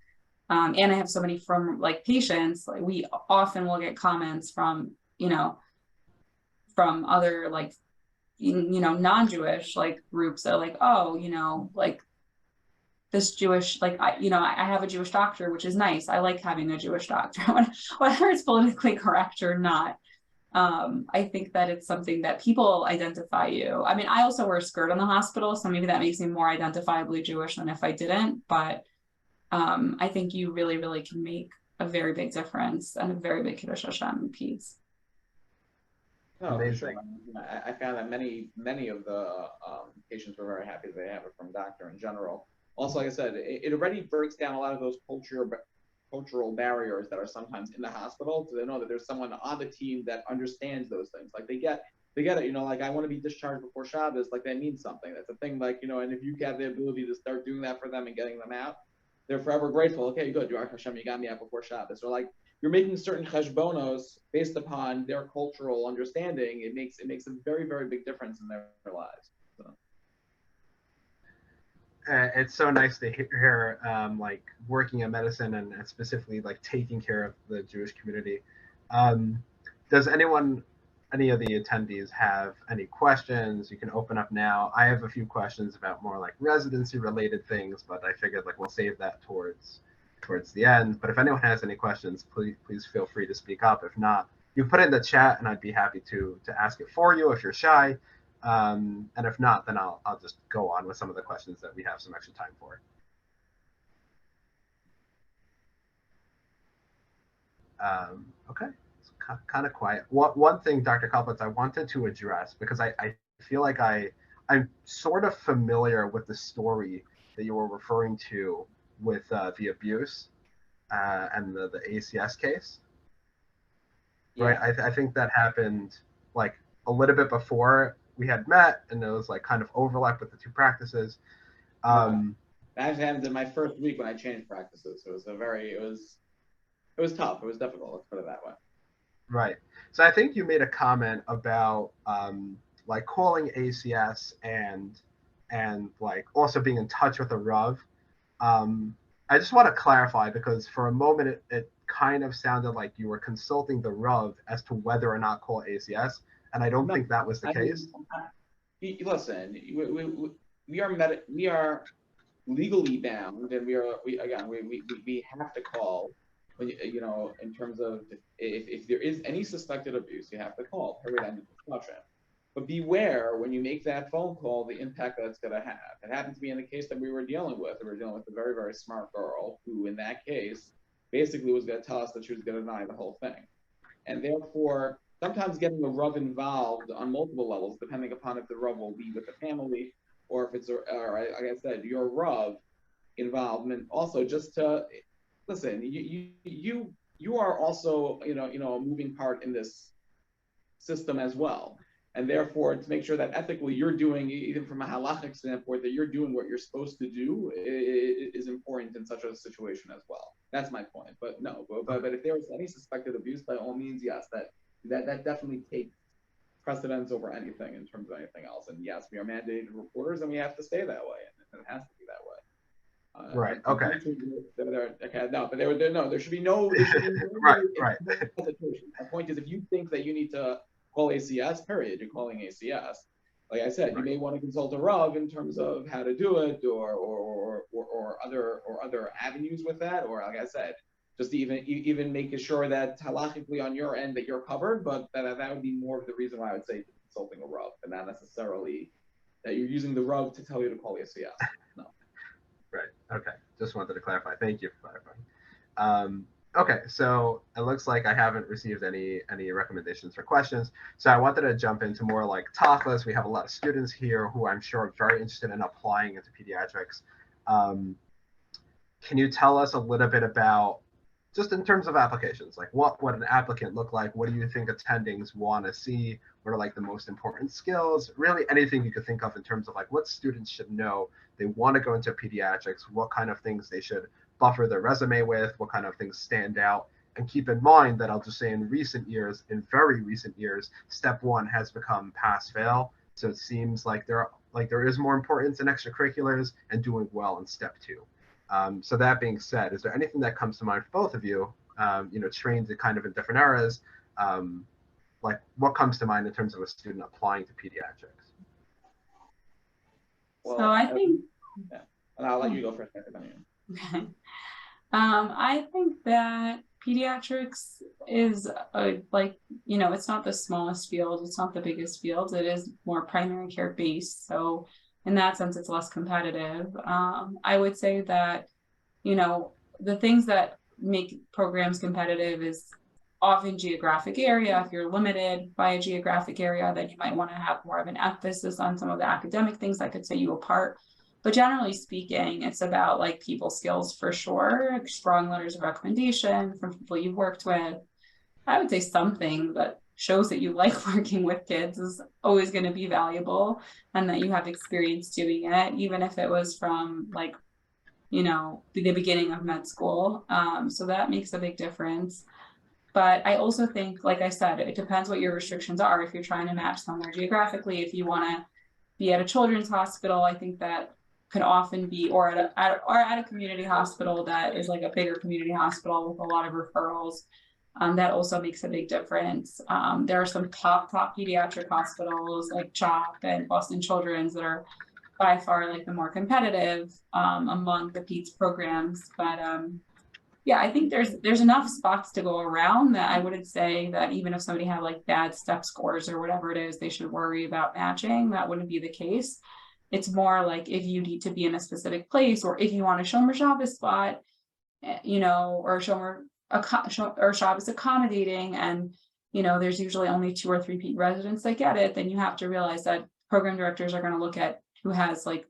and I have so many from like patients, like we often will get comments from, from other like, non-Jewish like groups that are like, oh, like this Jewish, like, I have a Jewish doctor, which is nice. I like having a Jewish doctor, whether it's politically correct or not. I think that it's something that people identify you. I mean, I also wear a skirt in the hospital, so maybe that makes me more identifiably Jewish than if I didn't. But I think you really, really can make a very big difference and a very big Kiddush Hashem in peds. No, for sure. Amazing. I found that many of the patients were very happy they have it from doctor in general. Also, like I said, it already breaks down a lot of those cultural barriers that are sometimes in the hospital. So they know that there's someone on the team that understands those things. Like they get it, you know, like I want to be discharged before Shabbos, like that means something. That's a thing, like, you know, and if you have the ability to start doing that for them and getting them out, they're forever grateful. Okay, good, Hashem, you got me out before Shabbos. Or like you're making certain cheshbonos based upon their cultural understanding. It makes a very, very big difference in their lives. So. It's so nice to hear like working in medicine and specifically like taking care of the Jewish community. Does any of the attendees have any questions? You can open up now. I have a few questions about more like residency related things, but I figured like we'll save that towards the end. But if anyone has any questions, please feel free to speak up. If not, you put it in the chat and I'd be happy to ask it for you if you're shy. And if not, then I'll just go on with some of the questions that we have some extra time for. Okay, it's kind of quiet. One thing, Dr. Kaplovitz, I wanted to address, because I feel like I'm sort of familiar with the story that you were referring to with the abuse and the ACS case. Yeah. Right, I think that happened like a little bit before we had met, and there was like kind of overlap with the two practices. That actually happened in my first week when I changed practices. So it was tough. It was difficult. Let's put it that way. Right. So I think you made a comment about like calling ACS and like also being in touch with a RUV. I just want to clarify, because for a moment it kind of sounded like you were consulting the RUV as to whether or not call ACS, and I don't think that was the case. Listen, we are legally bound, and we have to call when you know, in terms of if there is any suspected abuse, you have to call. But beware when you make that phone call, the impact that it's going to have. It happened to be in the case that we were dealing with. We were dealing with a very, very smart girl who, in that case, basically was going to tell us that she was going to deny the whole thing. And therefore, sometimes getting the RUV involved on multiple levels, depending upon if the RUV will be with the family or if it's, like I said, your RUV involvement. Also, just to listen, you are also you know a moving part in this system as well. And therefore, to make sure that ethically you're doing, even from a halachic standpoint, that you're doing what you're supposed to do is important in such a situation as well. That's my point. But no, but if there was any suspected abuse, by all means, yes, that definitely takes precedence over anything in terms of anything else. And yes, we are mandated reporters, and we have to stay that way, and it has to be that way. Right. Okay. Okay. No, but there should be no. Right. Hesitation. My point is, if you think that you need to call ACS, period, you're calling ACS. Like I said, you may want to consult a RUV in terms of how to do it, or other avenues with that, or like I said, just even making sure that halachically on your end that you're covered. But that would be more of the reason why I would say consulting a RUV, and not necessarily that you're using the RUV to tell you to call ACS. No. Right. Okay. Just wanted to clarify. Thank you for clarifying. Okay, so it looks like I haven't received any recommendations for questions. So I wanted to jump into more like tachlis. We have a lot of students here who I'm sure are very interested in applying into pediatrics. Can you tell us a little bit about, just in terms of applications, like what an applicant look like? What do you think attendings want to see? What are like the most important skills? Really anything you could think of in terms of like what students should know they want to go into pediatrics, what kind of things they should buffer their resume with, what kind of things stand out. And keep in mind that I'll just say in very recent years, step one has become pass fail. So it seems like there is more importance in extracurriculars and doing well in step two. So that being said, is there anything that comes to mind for both of you, trained kind of in different eras, like what comes to mind in terms of a student applying to pediatrics? Well, so I think, yeah. And I'll let you go first. Okay. I think that pediatrics is it's not the smallest field, it's not the biggest field, it is more primary care based. So in that sense, it's less competitive. I would say that, the things that make programs competitive is often geographic area. If you're limited by a geographic area, then you might want to have more of an emphasis on some of the academic things that could set you apart. But generally speaking, it's about like people skills for sure, like strong letters of recommendation from people you've worked with. I would say something that shows that you like working with kids is always going to be valuable, and that you have experience doing it, even if it was from like, you know, the beginning of med school. So that makes a big difference. But I also think, like I said, it depends what your restrictions are. If you're trying to match somewhere geographically, if you want to be at a children's hospital, I think that could often be, or at a community hospital that is like a bigger community hospital with a lot of referrals. That also makes a big difference. There are some top pediatric hospitals like CHOP and Boston Children's that are by far like the more competitive among the PEDS programs. But yeah, I think there's enough spots to go around that I wouldn't say that even if somebody had like bad step scores or whatever it is, they should worry about matching. That wouldn't be the case. It's more like if you need to be in a specific place, or if you want a Shomer Shabbos spot, you know, or Shabbos accommodating, and you know, there's usually only 2 or 3 PED residents that get it, then you have to realize that program directors are going to look at who has like,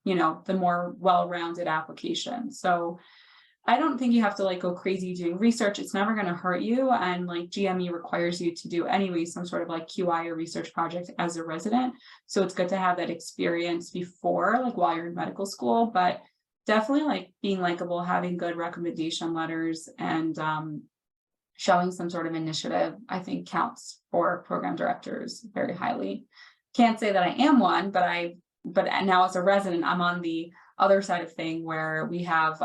you know, the more well-rounded application. So I don't think you have to like go crazy doing research. It's never going to hurt you. And like GME requires you to do anyway some sort of like QI or research project as a resident. So it's good to have that experience before, like while you're in medical school. But definitely like being likable, having good recommendation letters, and showing some sort of initiative, I think counts for program directors very highly. Can't say that I am one, but now as a resident, I'm on the other side of thing where we have,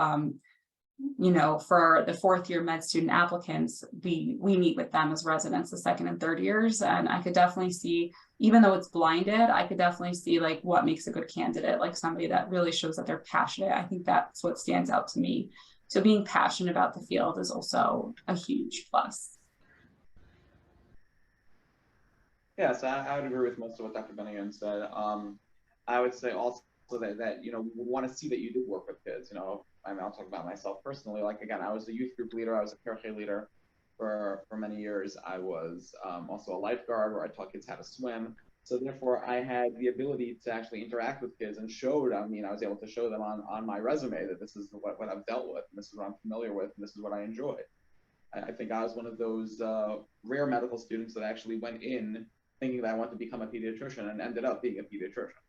you know, for the 4th year med student applicants, we meet with them as residents the 2nd and 3rd years. And I could definitely see, even though it's blinded, I could definitely see like what makes a good candidate, like somebody that really shows that they're passionate. I think that's what stands out to me. So being passionate about the field is also a huge plus. Yes, I would agree with most of what Dr. Benayoun said. I would say also that you know, we want to see that you do work with kids. You know, I mean, I'll talk about myself personally. Like again, I was a youth group leader. I was a parachute leader for many years. I was also a lifeguard where I taught kids how to swim. So therefore, I had the ability to actually interact with kids and showed. I mean, I was able to show them on my resume that this is what I've dealt with, and this is what I'm familiar with, and this is what I enjoy. I think I was one of those rare medical students that actually went in thinking that I wanted to become a pediatrician and ended up being a pediatrician.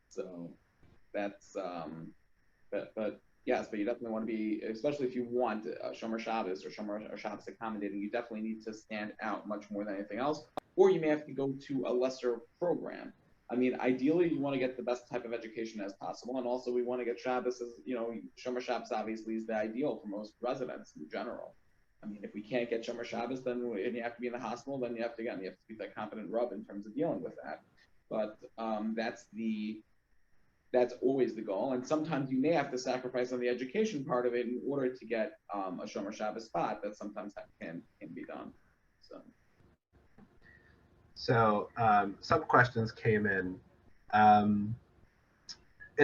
So that's, but yes, but you definitely want to be, especially if you want Shomer Shabbos or Shabbos accommodating, you definitely need to stand out much more than anything else, or you may have to go to a lesser program. I mean, ideally, you want to get the best type of education as possible, and also we want to get Shabbos as, you know, Shomer Shabbos obviously is the ideal for most residents in general. I mean, if we can't get Shomer Shabbos, then and you have to be in the hospital, then you have to be that competent rub in terms of dealing with that. But that's always the goal. And sometimes you may have to sacrifice on the education part of it in order to get a Shomer Shabbos spot. That sometimes can be done. So some questions came in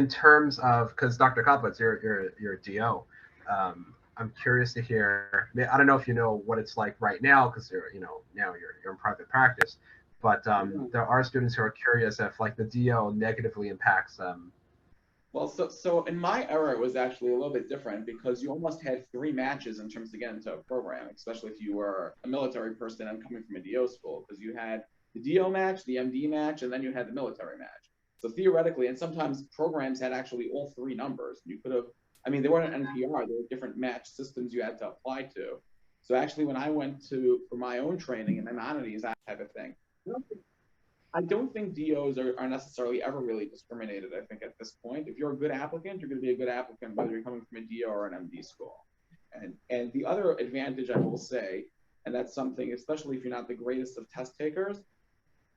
terms of, because Dr. Kaplovitz, you're a DO. I'm curious to hear. I don't know if you know what it's like right now, because now you're in private practice, but there are students who are curious if like the DO negatively impacts them. Well, so in my era, it was actually a little bit different because you almost had 3 matches in terms to get into a program, especially if you were a military person and coming from a DO school, because you had the DO match, the MD match, and then you had the military match. So theoretically, and sometimes programs had actually all 3 numbers. You could have, I mean, they weren't NPR, there were different match systems you had to apply to. So actually, when I went for my own training in humanities, that type of thing, I don't think DOs are necessarily ever really discriminated, I think, at this point. If you're a good applicant, you're going to be a good applicant, whether you're coming from a DO or an MD school. And the other advantage I will say, and that's something, especially if you're not the greatest of test takers,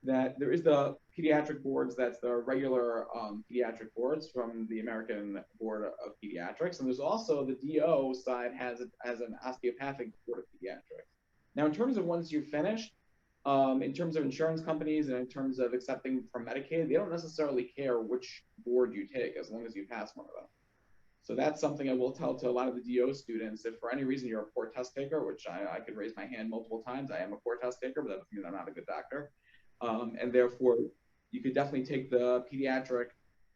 that there is the pediatric boards, that's the regular pediatric boards from the American Board of Pediatrics. And there's also the DO side has an osteopathic board of pediatrics. Now, in terms of once you've finished, in terms of insurance companies and in terms of accepting from Medicaid, they don't necessarily care which board you take as long as you pass one of them. So that's something I will tell to a lot of the DO students. If for any reason you're a poor test taker, which I could raise my hand multiple times, I am a poor test taker, but that doesn't mean I'm not a good doctor. And therefore, you could definitely take the pediatric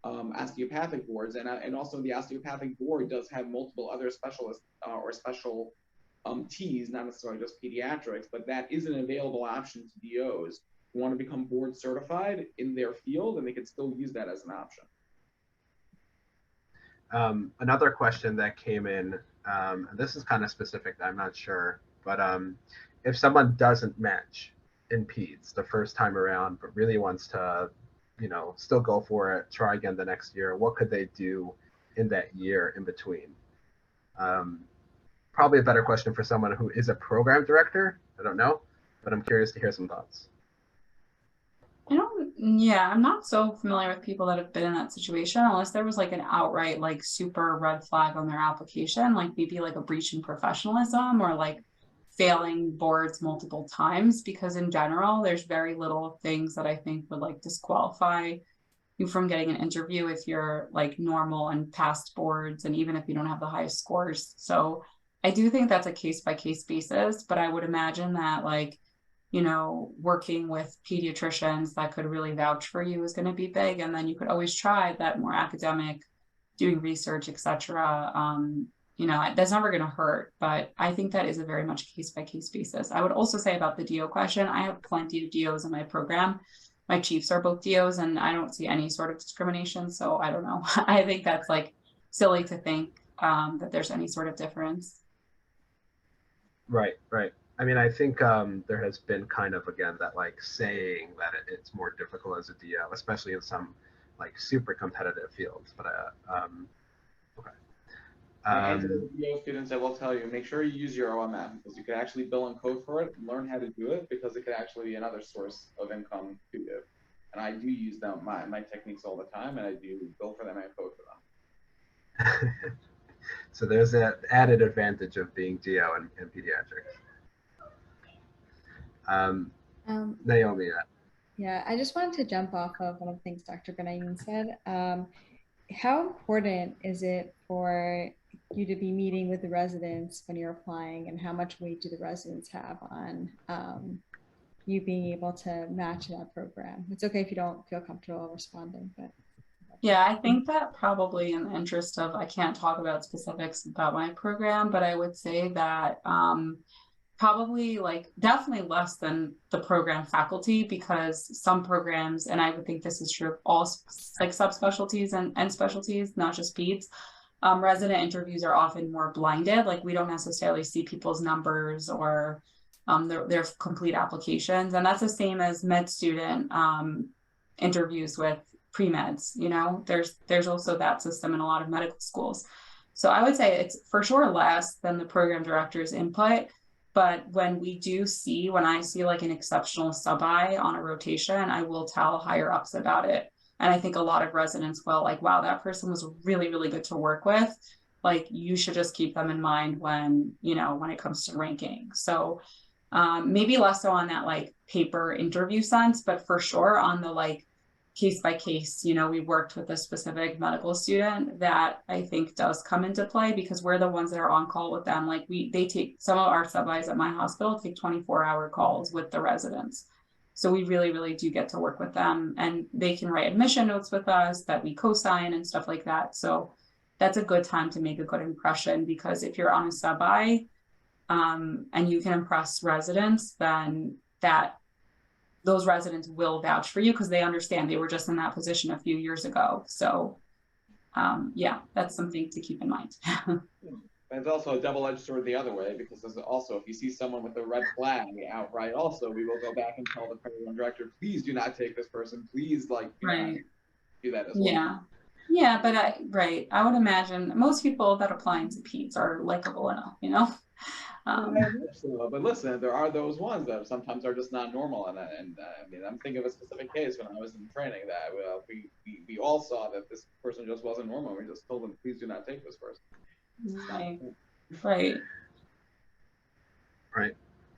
osteopathic boards, and also the osteopathic board does have multiple other specialists or special T's, not necessarily just pediatrics, but that is an available option to DOs who want to become board certified in their field, and they can still use that as an option. Another question that came in, this is kind of specific, I'm not sure, but if someone doesn't match in peds the first time around, but really wants to, still go for it, try again the next year, what could they do in that year in between? Probably a better question for someone who is a program director. I don't know, but I'm curious to hear some thoughts. I'm not so familiar with people that have been in that situation, unless there was like an outright like super red flag on their application, like maybe like a breach in professionalism or like failing boards multiple times, because in general, there's very little things that I think would like disqualify you from getting an interview if you're like normal and past boards, and even if you don't have the highest scores. So I do think that's a case by case basis, but I would imagine that like, working with pediatricians that could really vouch for you is going to be big. And then you could always try that more academic, doing research, etc. That's never going to hurt, but I think that is a very much case by case basis. I would also say about the DO question, I have plenty of DOs in my program. My chiefs are both DOs, and I don't see any sort of discrimination. So I don't know. I think that's like silly to think that there's any sort of difference. Right. I mean, I think there has been kind of, again, that like saying that it's more difficult as a DO, especially in some like super competitive fields. But okay. And to the DO students, I will tell you, make sure you use your OMM, because you can actually bill and code for it and learn how to do it, because it could actually be another source of income to you. And I do use them, my techniques all the time, and I do bill for them and code for them. So there's that added advantage of being DO in pediatrics. Naomi. Yeah, I just wanted to jump off of one of the things Dr. Benayoun said. How important is it for you to be meeting with the residents when you're applying, and how much weight do the residents have on you being able to match that program? It's okay if you don't feel comfortable responding, but. Yeah, I think that probably in the interest of, I can't talk about specifics about my program, but I would say that probably like definitely less than the program faculty, because some programs, and I would think this is true of all like subspecialties and specialties, not just peds, resident interviews are often more blinded. Like we don't necessarily see people's numbers or their complete applications. And that's the same as med student interviews with pre-meds. There's also that system in a lot of medical schools. So I would say it's for sure less than the program director's input. But when I see like an exceptional sub-I on a rotation, I will tell higher ups about it. And I think a lot of residents will like, wow, that person was really, really good to work with. Like you should just keep them in mind when it comes to ranking. So maybe less so on that like paper interview sense, but for sure on the like case by case, we worked with a specific medical student that I think does come into play, because we're the ones that are on call with them. Like they take, some of our sub-Is at my hospital take 24-hour calls with the residents. So we really, really do get to work with them, and they can write admission notes with us that we co-sign and stuff like that. So that's a good time to make a good impression, because if you're on a sub-I and you can impress residents, then those residents will vouch for you, because they understand they were just in that position a few years ago. So that's something to keep in mind. And it's also a double-edged sword the other way, because there's also, if you see someone with a red flag outright, also, we will go back and tell the program director, please do not take this person. Please, do that as well. Yeah, but I would imagine most people that apply into PEDS are likable enough, But listen, there are those ones that sometimes are just not normal, and I mean, I'm thinking of a specific case when I was in training that we all saw that this person just wasn't normal. We just told them, please do not take this person. Right.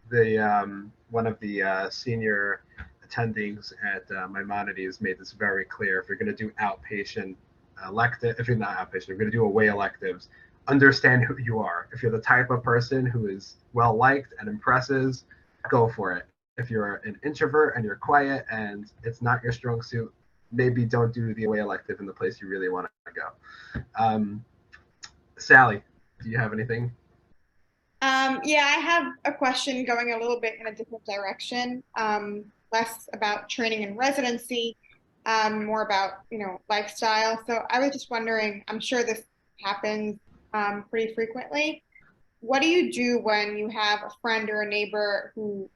The one of the senior attendings at Maimonides made this very clear. If you're going to do outpatient elective, if you're not outpatient, you're going to do away electives, understand who you are. If you're the type of person who is well liked and impresses, go for it. If you're an introvert and you're quiet and it's not your strong suit, maybe don't do the away elective in the place you really want to go. Sally, do you have anything? Yeah, I have a question going a little bit in a different direction, less about training and residency, more about, lifestyle. So I was just wondering, I'm sure this happens pretty frequently. What do you do when you have a friend or a neighbor who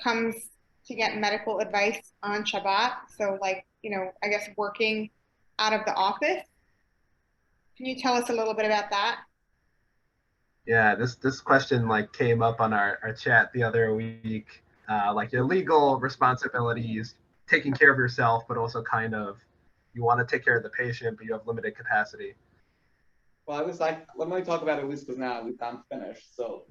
comes to get medical advice on Shabbat? So like, I guess working out of the office. Can you tell us a little bit about that? Yeah, this question like came up on our chat the other week. Like your legal responsibilities, taking care of yourself, but also kind of you want to take care of the patient, but you have limited capacity. Well, let me talk about it at least because now at least I'm finished. So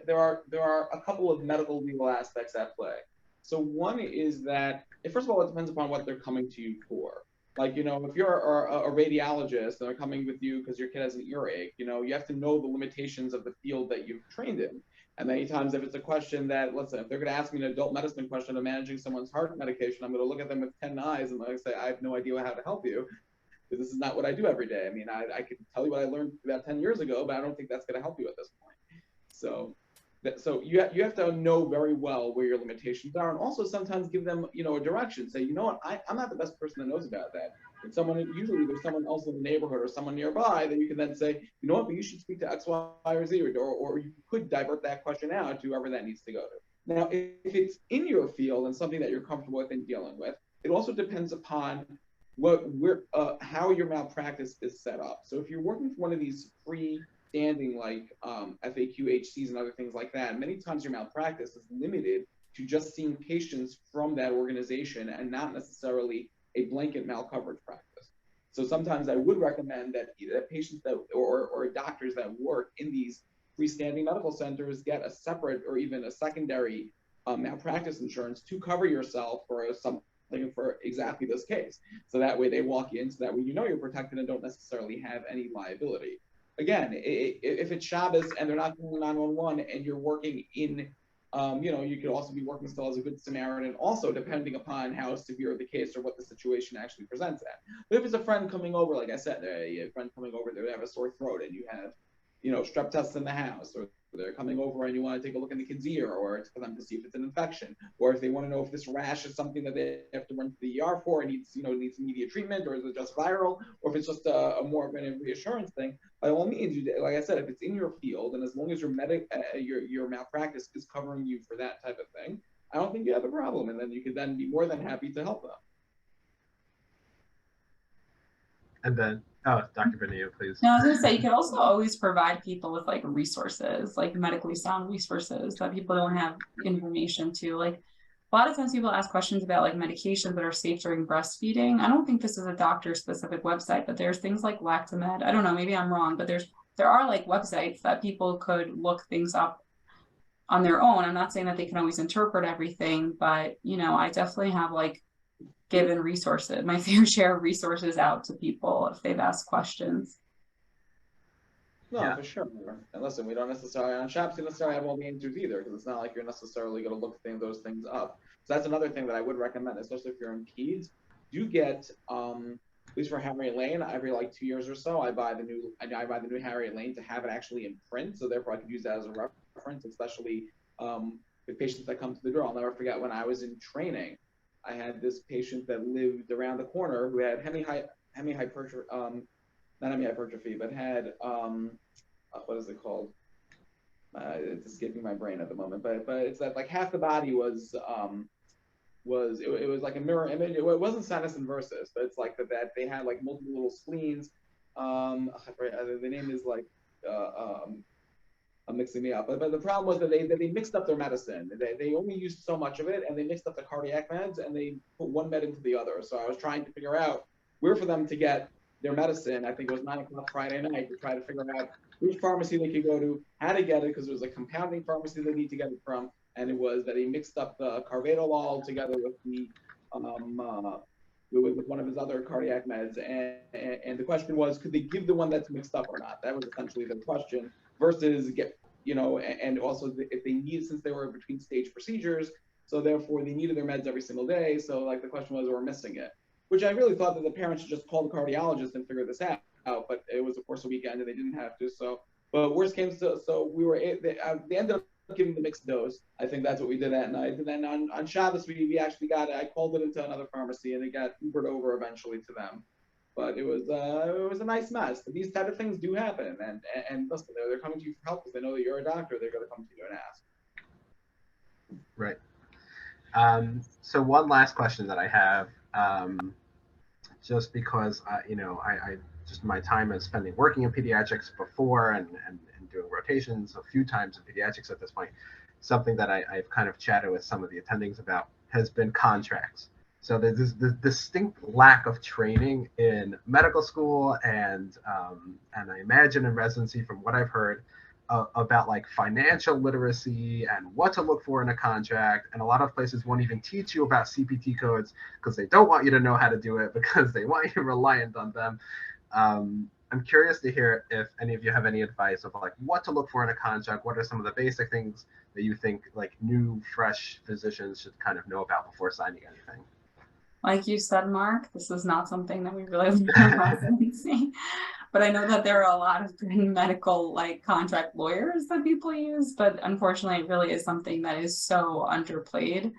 there are a couple of medical legal aspects at play. So one is that, first of all, it depends upon what they're coming to you for. Like, if you're a radiologist and they're coming with you because your kid has an earache, you have to know the limitations of the field that you've trained in. And many times if it's a question that, let's say, if they're going to ask me an adult medicine question of managing someone's heart medication, I'm going to look at them with 10 eyes and I'm going to say, I have no idea how to help you. Because this is not what I do every day. I mean, I could tell you what I learned about 10 years ago, but I don't think that's going to help you at this point. So you have to know very well where your limitations are, and also sometimes give them, a direction. Say, I'm not the best person that knows about that. And usually there's someone else in the neighborhood or someone nearby that you can then say, but you should speak to X, Y, or Z, or you could divert that question out to whoever that needs to go to. Now, if it's in your field and something that you're comfortable with and dealing with, it also depends upon how your malpractice is set up. So if you're working for one of these freestanding like FAQ, HCs, and other things like that, many times your malpractice is limited to just seeing patients from that organization and not necessarily a blanket malcoverage practice. So sometimes I would recommend that patients or doctors that work in these freestanding medical centers get a separate or even a secondary malpractice insurance to cover yourself for for exactly this case. So that way they walk in, so that way you're protected and don't necessarily have any liability. Again, if it's Shabbos and they're not calling 911 and you're working in, you could also be working still as a good Samaritan, also depending upon how severe the case or what the situation actually presents at. But if it's a friend coming over, like I said, a friend coming over, they have a sore throat and you have, strep tests in the house, or they're coming over and you want to take a look in the kid's ear, or it's for them to see if it's an infection, or if they want to know if this rash is something that they have to run to the ER for and needs immediate treatment, or is it just viral, or if it's just a more of a reassurance thing. By all means, like I said, if it's in your field and as long as your malpractice is covering you for that type of thing, I don't think you have a problem, and then you could then be more than happy to help them. And then, Dr. Benayoun, please. No, I was going to say, you can also always provide people with like resources, like medically sound resources that people don't have information to. Like a lot of times people ask questions about like medications that are safe during breastfeeding. I don't think this is a doctor specific website, but there's things like Lactamed. I don't know, maybe I'm wrong, but there are like websites that people could look things up on their own. I'm not saying that they can always interpret everything, but I definitely have like given resources, my fair share of resources out to people if they've asked questions. No, yeah. For sure. And listen, we don't necessarily, on Shabbos, you necessarily have all the answers either, because it's not like you're necessarily going to look those things up. So that's another thing that I would recommend, especially if you're in peds. You get, at least for Harriet Lane, every like 2 years or so, I buy the new Harriet Lane to have it actually in print. So therefore I could use that as a reference, especially with patients that come to the door. I'll never forget when I was in training, I had this patient that lived around the corner who had hemihypertrophy, not hemihypertrophy, but had what is it called? It's escaping my brain at the moment, but it's that like half the body was like a mirror image. It wasn't sinus inversus, but it's like that they had like multiple little spleens. The name is like I'm mixing me up, but the problem was that they mixed up their medicine. They only used so much of it, and they mixed up the cardiac meds, and they put one med into the other. So I was trying to figure out where for them to get their medicine. I think it was 9 o'clock Friday night to try to figure out which pharmacy they could go to, how to get it, because it was a compounding pharmacy they need to get it from, and it was that he mixed up the carvedilol together with the with one of his other cardiac meds, and the question was, could they give the one that's mixed up or not? That was essentially the question. Versus and also if they need, since they were between stage procedures, so therefore they needed their meds every single day. So like the question was, we're missing it, which I really thought that the parents should just call the cardiologist and figure this out. But it was of course a weekend and they didn't have to. So, but worst came to, so they ended up giving the mixed dose. I think that's what we did that night. And then on Shabbos, we actually got it. I called it into another pharmacy and it got Ubered over eventually to them. But it was a nice mess. These type of things do happen. And listen, they're coming to you for help because they know that you're a doctor. They're going to come to you and ask. Right. So one last question that I have, just because, I just my time is spending working in pediatrics before and doing rotations a few times in pediatrics at this point, something that I've kind of chatted with some of the attendings about has been contracts. So there's this distinct lack of training in medical school and I imagine in residency, from what I've heard, about like financial literacy and what to look for in a contract. And a lot of places won't even teach you about CPT codes because they don't want you to know how to do it because they want you reliant on them. I'm curious to hear if any of you have any advice of like what to look for in a contract. What are some of the basic things that you think like new, fresh physicians should kind of know about before signing anything? Like you said, Mark, this is not something that we really learn in residency, but I know that there are a lot of good medical like contract lawyers that people use, but unfortunately it really is something that is so underplayed.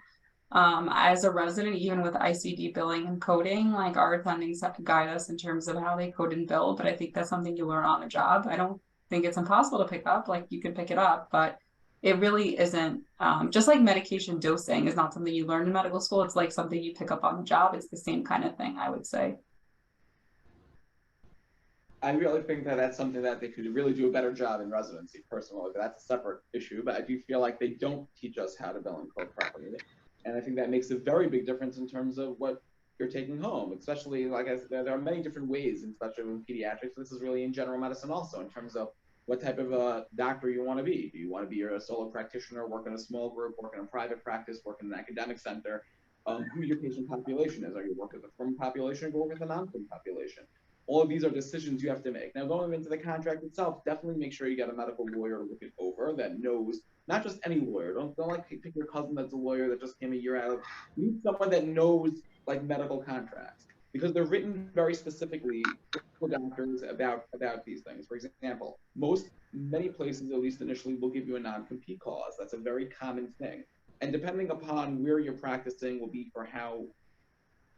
As a resident, even with ICD billing and coding, like our attendings have to guide us in terms of how they code and bill, but I think that's something you learn on the job. I don't think it's impossible to pick up, like you can pick it up, but it really isn't, just like medication dosing is not something you learn in medical school. It's like something you pick up on the job. It's the same kind of thing, I would say. I really think that that's something that they could really do a better job in residency personally, but that's a separate issue. But I do feel like they don't teach us how to bill and code properly. And I think that makes a very big difference in terms of what you're taking home, especially like there are many different ways, especially in pediatrics. This is really in general medicine also in terms of what type of a doctor you want to be. Do you want to be a solo practitioner, work in a small group, work in a private practice, work in an academic center? Who your patient population is? Are you working with a frum population or working with a non-frum population? All of these are decisions you have to make. Now, going into the contract itself, definitely make sure you get a medical lawyer to look it over that knows, not just any lawyer. Don't like pick your cousin that's a lawyer that just came a year out. You need someone that knows like medical contracts because they're written very specifically for doctors about these things. For example, many places, at least initially, will give you a non-compete clause. That's a very common thing. And depending upon where you're practicing will be for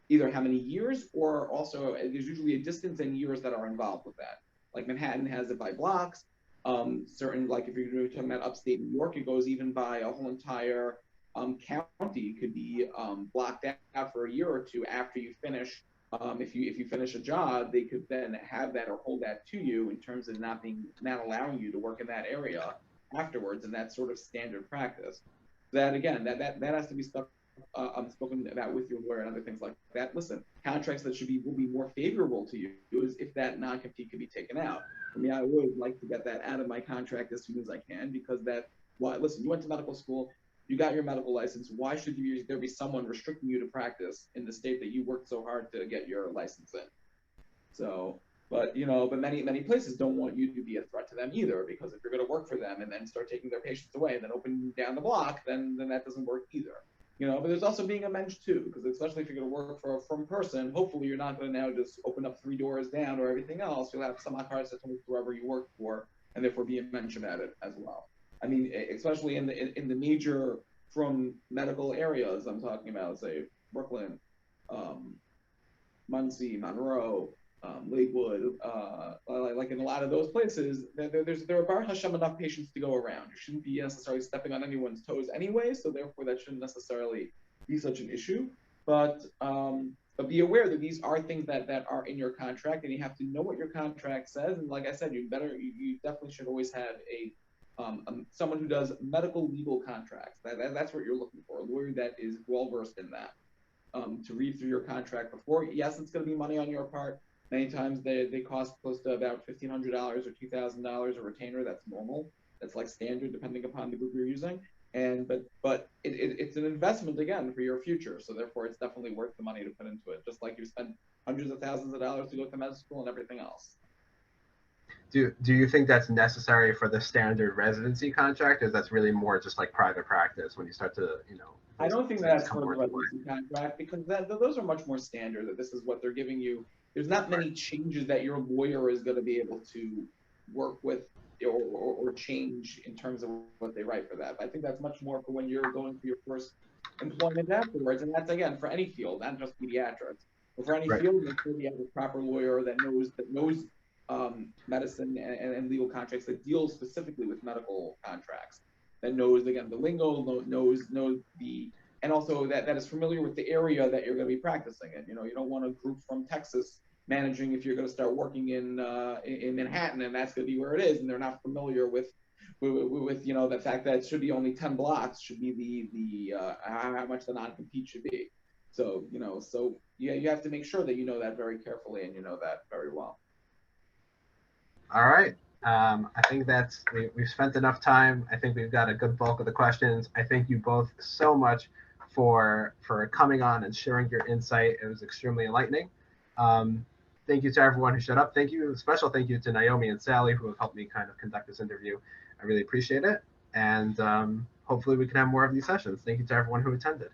either how many years or also there's usually a distance and years that are involved with that. Like Manhattan has it by blocks. Certain, like if you're talking about upstate New York, it goes even by a whole entire county could be blocked out for a year or two after you finish. If you finish a job, they could then have that or hold that to you in terms of not allowing you to work in that area afterwards, and that's sort of standard practice. That again, that has to be stuff spoken about with your lawyer and other things like that. Listen, contracts that will be more favorable to you is if that non-compete could be taken out. For me, I would like to get that out of my contract as soon as I can because listen, you went to medical school, you got your medical license. Why should there be someone restricting you to practice in the state that you worked so hard to get your license in? So, but many places don't want you to be a threat to them either, because if you're going to work for them and then start taking their patients away and then open down the block, then that doesn't work either. But there's also being a mensch too, because especially if you're going to work for a firm person, hopefully you're not going to now just open up 3 doors down or everything else. You'll have some authority to whoever you work for, and therefore be a mensch about it as well. I mean, especially in the major from medical areas, I'm talking about, say, Brooklyn, Muncie, Monroe, Lakewood, like in a lot of those places, there are Baruch Hashem enough patients to go around. You shouldn't be necessarily stepping on anyone's toes anyway, so therefore that shouldn't necessarily be such an issue. But be aware that these are things that are in your contract, and you have to know what your contract says. And like I said, you definitely should always have someone who does medical legal contracts. That's what you're looking for, a lawyer that is well versed in that. To read through your contract before. Yes, it's going to be money on your part. Many times they cost close to about $1,500 or $2,000 a retainer. That's normal. That's like standard depending upon the group you're using. But it's an investment again for your future. So therefore, it's definitely worth the money to put into it. Just like you spend hundreds of thousands of dollars to go to med school and everything else. Do you think that's necessary for the standard residency contract, or that's really more just like private practice when you start to, I don't think that's for the residency contract, because those are much more standard, that this is what they're giving you. There's not many changes that your lawyer is going to be able to work with or change in terms of what they write for that. But I think that's much more for when you're going for your first employment afterwards. And that's, again, for any field, not just pediatrics. But for any field, make sure you have a proper lawyer that knows medicine and legal contracts, that deals specifically with medical contracts, that knows, again, the lingo, knows the, and also that is familiar with the area that you're going to be practicing in. You don't want a group from Texas managing if you're going to start working in Manhattan, and that's going to be where it is, and they're not familiar with the fact that it should be only 10 blocks should be the how much the non-compete should be. So you have to make sure that you know that very carefully and you know that very well. All right. I think we've spent enough time. I think we've got a good bulk of the questions. I thank you both so much for coming on and sharing your insight. It was extremely enlightening. Thank you to everyone who showed up. Special thank you to Naomi and Sally, who have helped me kind of conduct this interview. I really appreciate it. And hopefully we can have more of these sessions. Thank you to everyone who attended.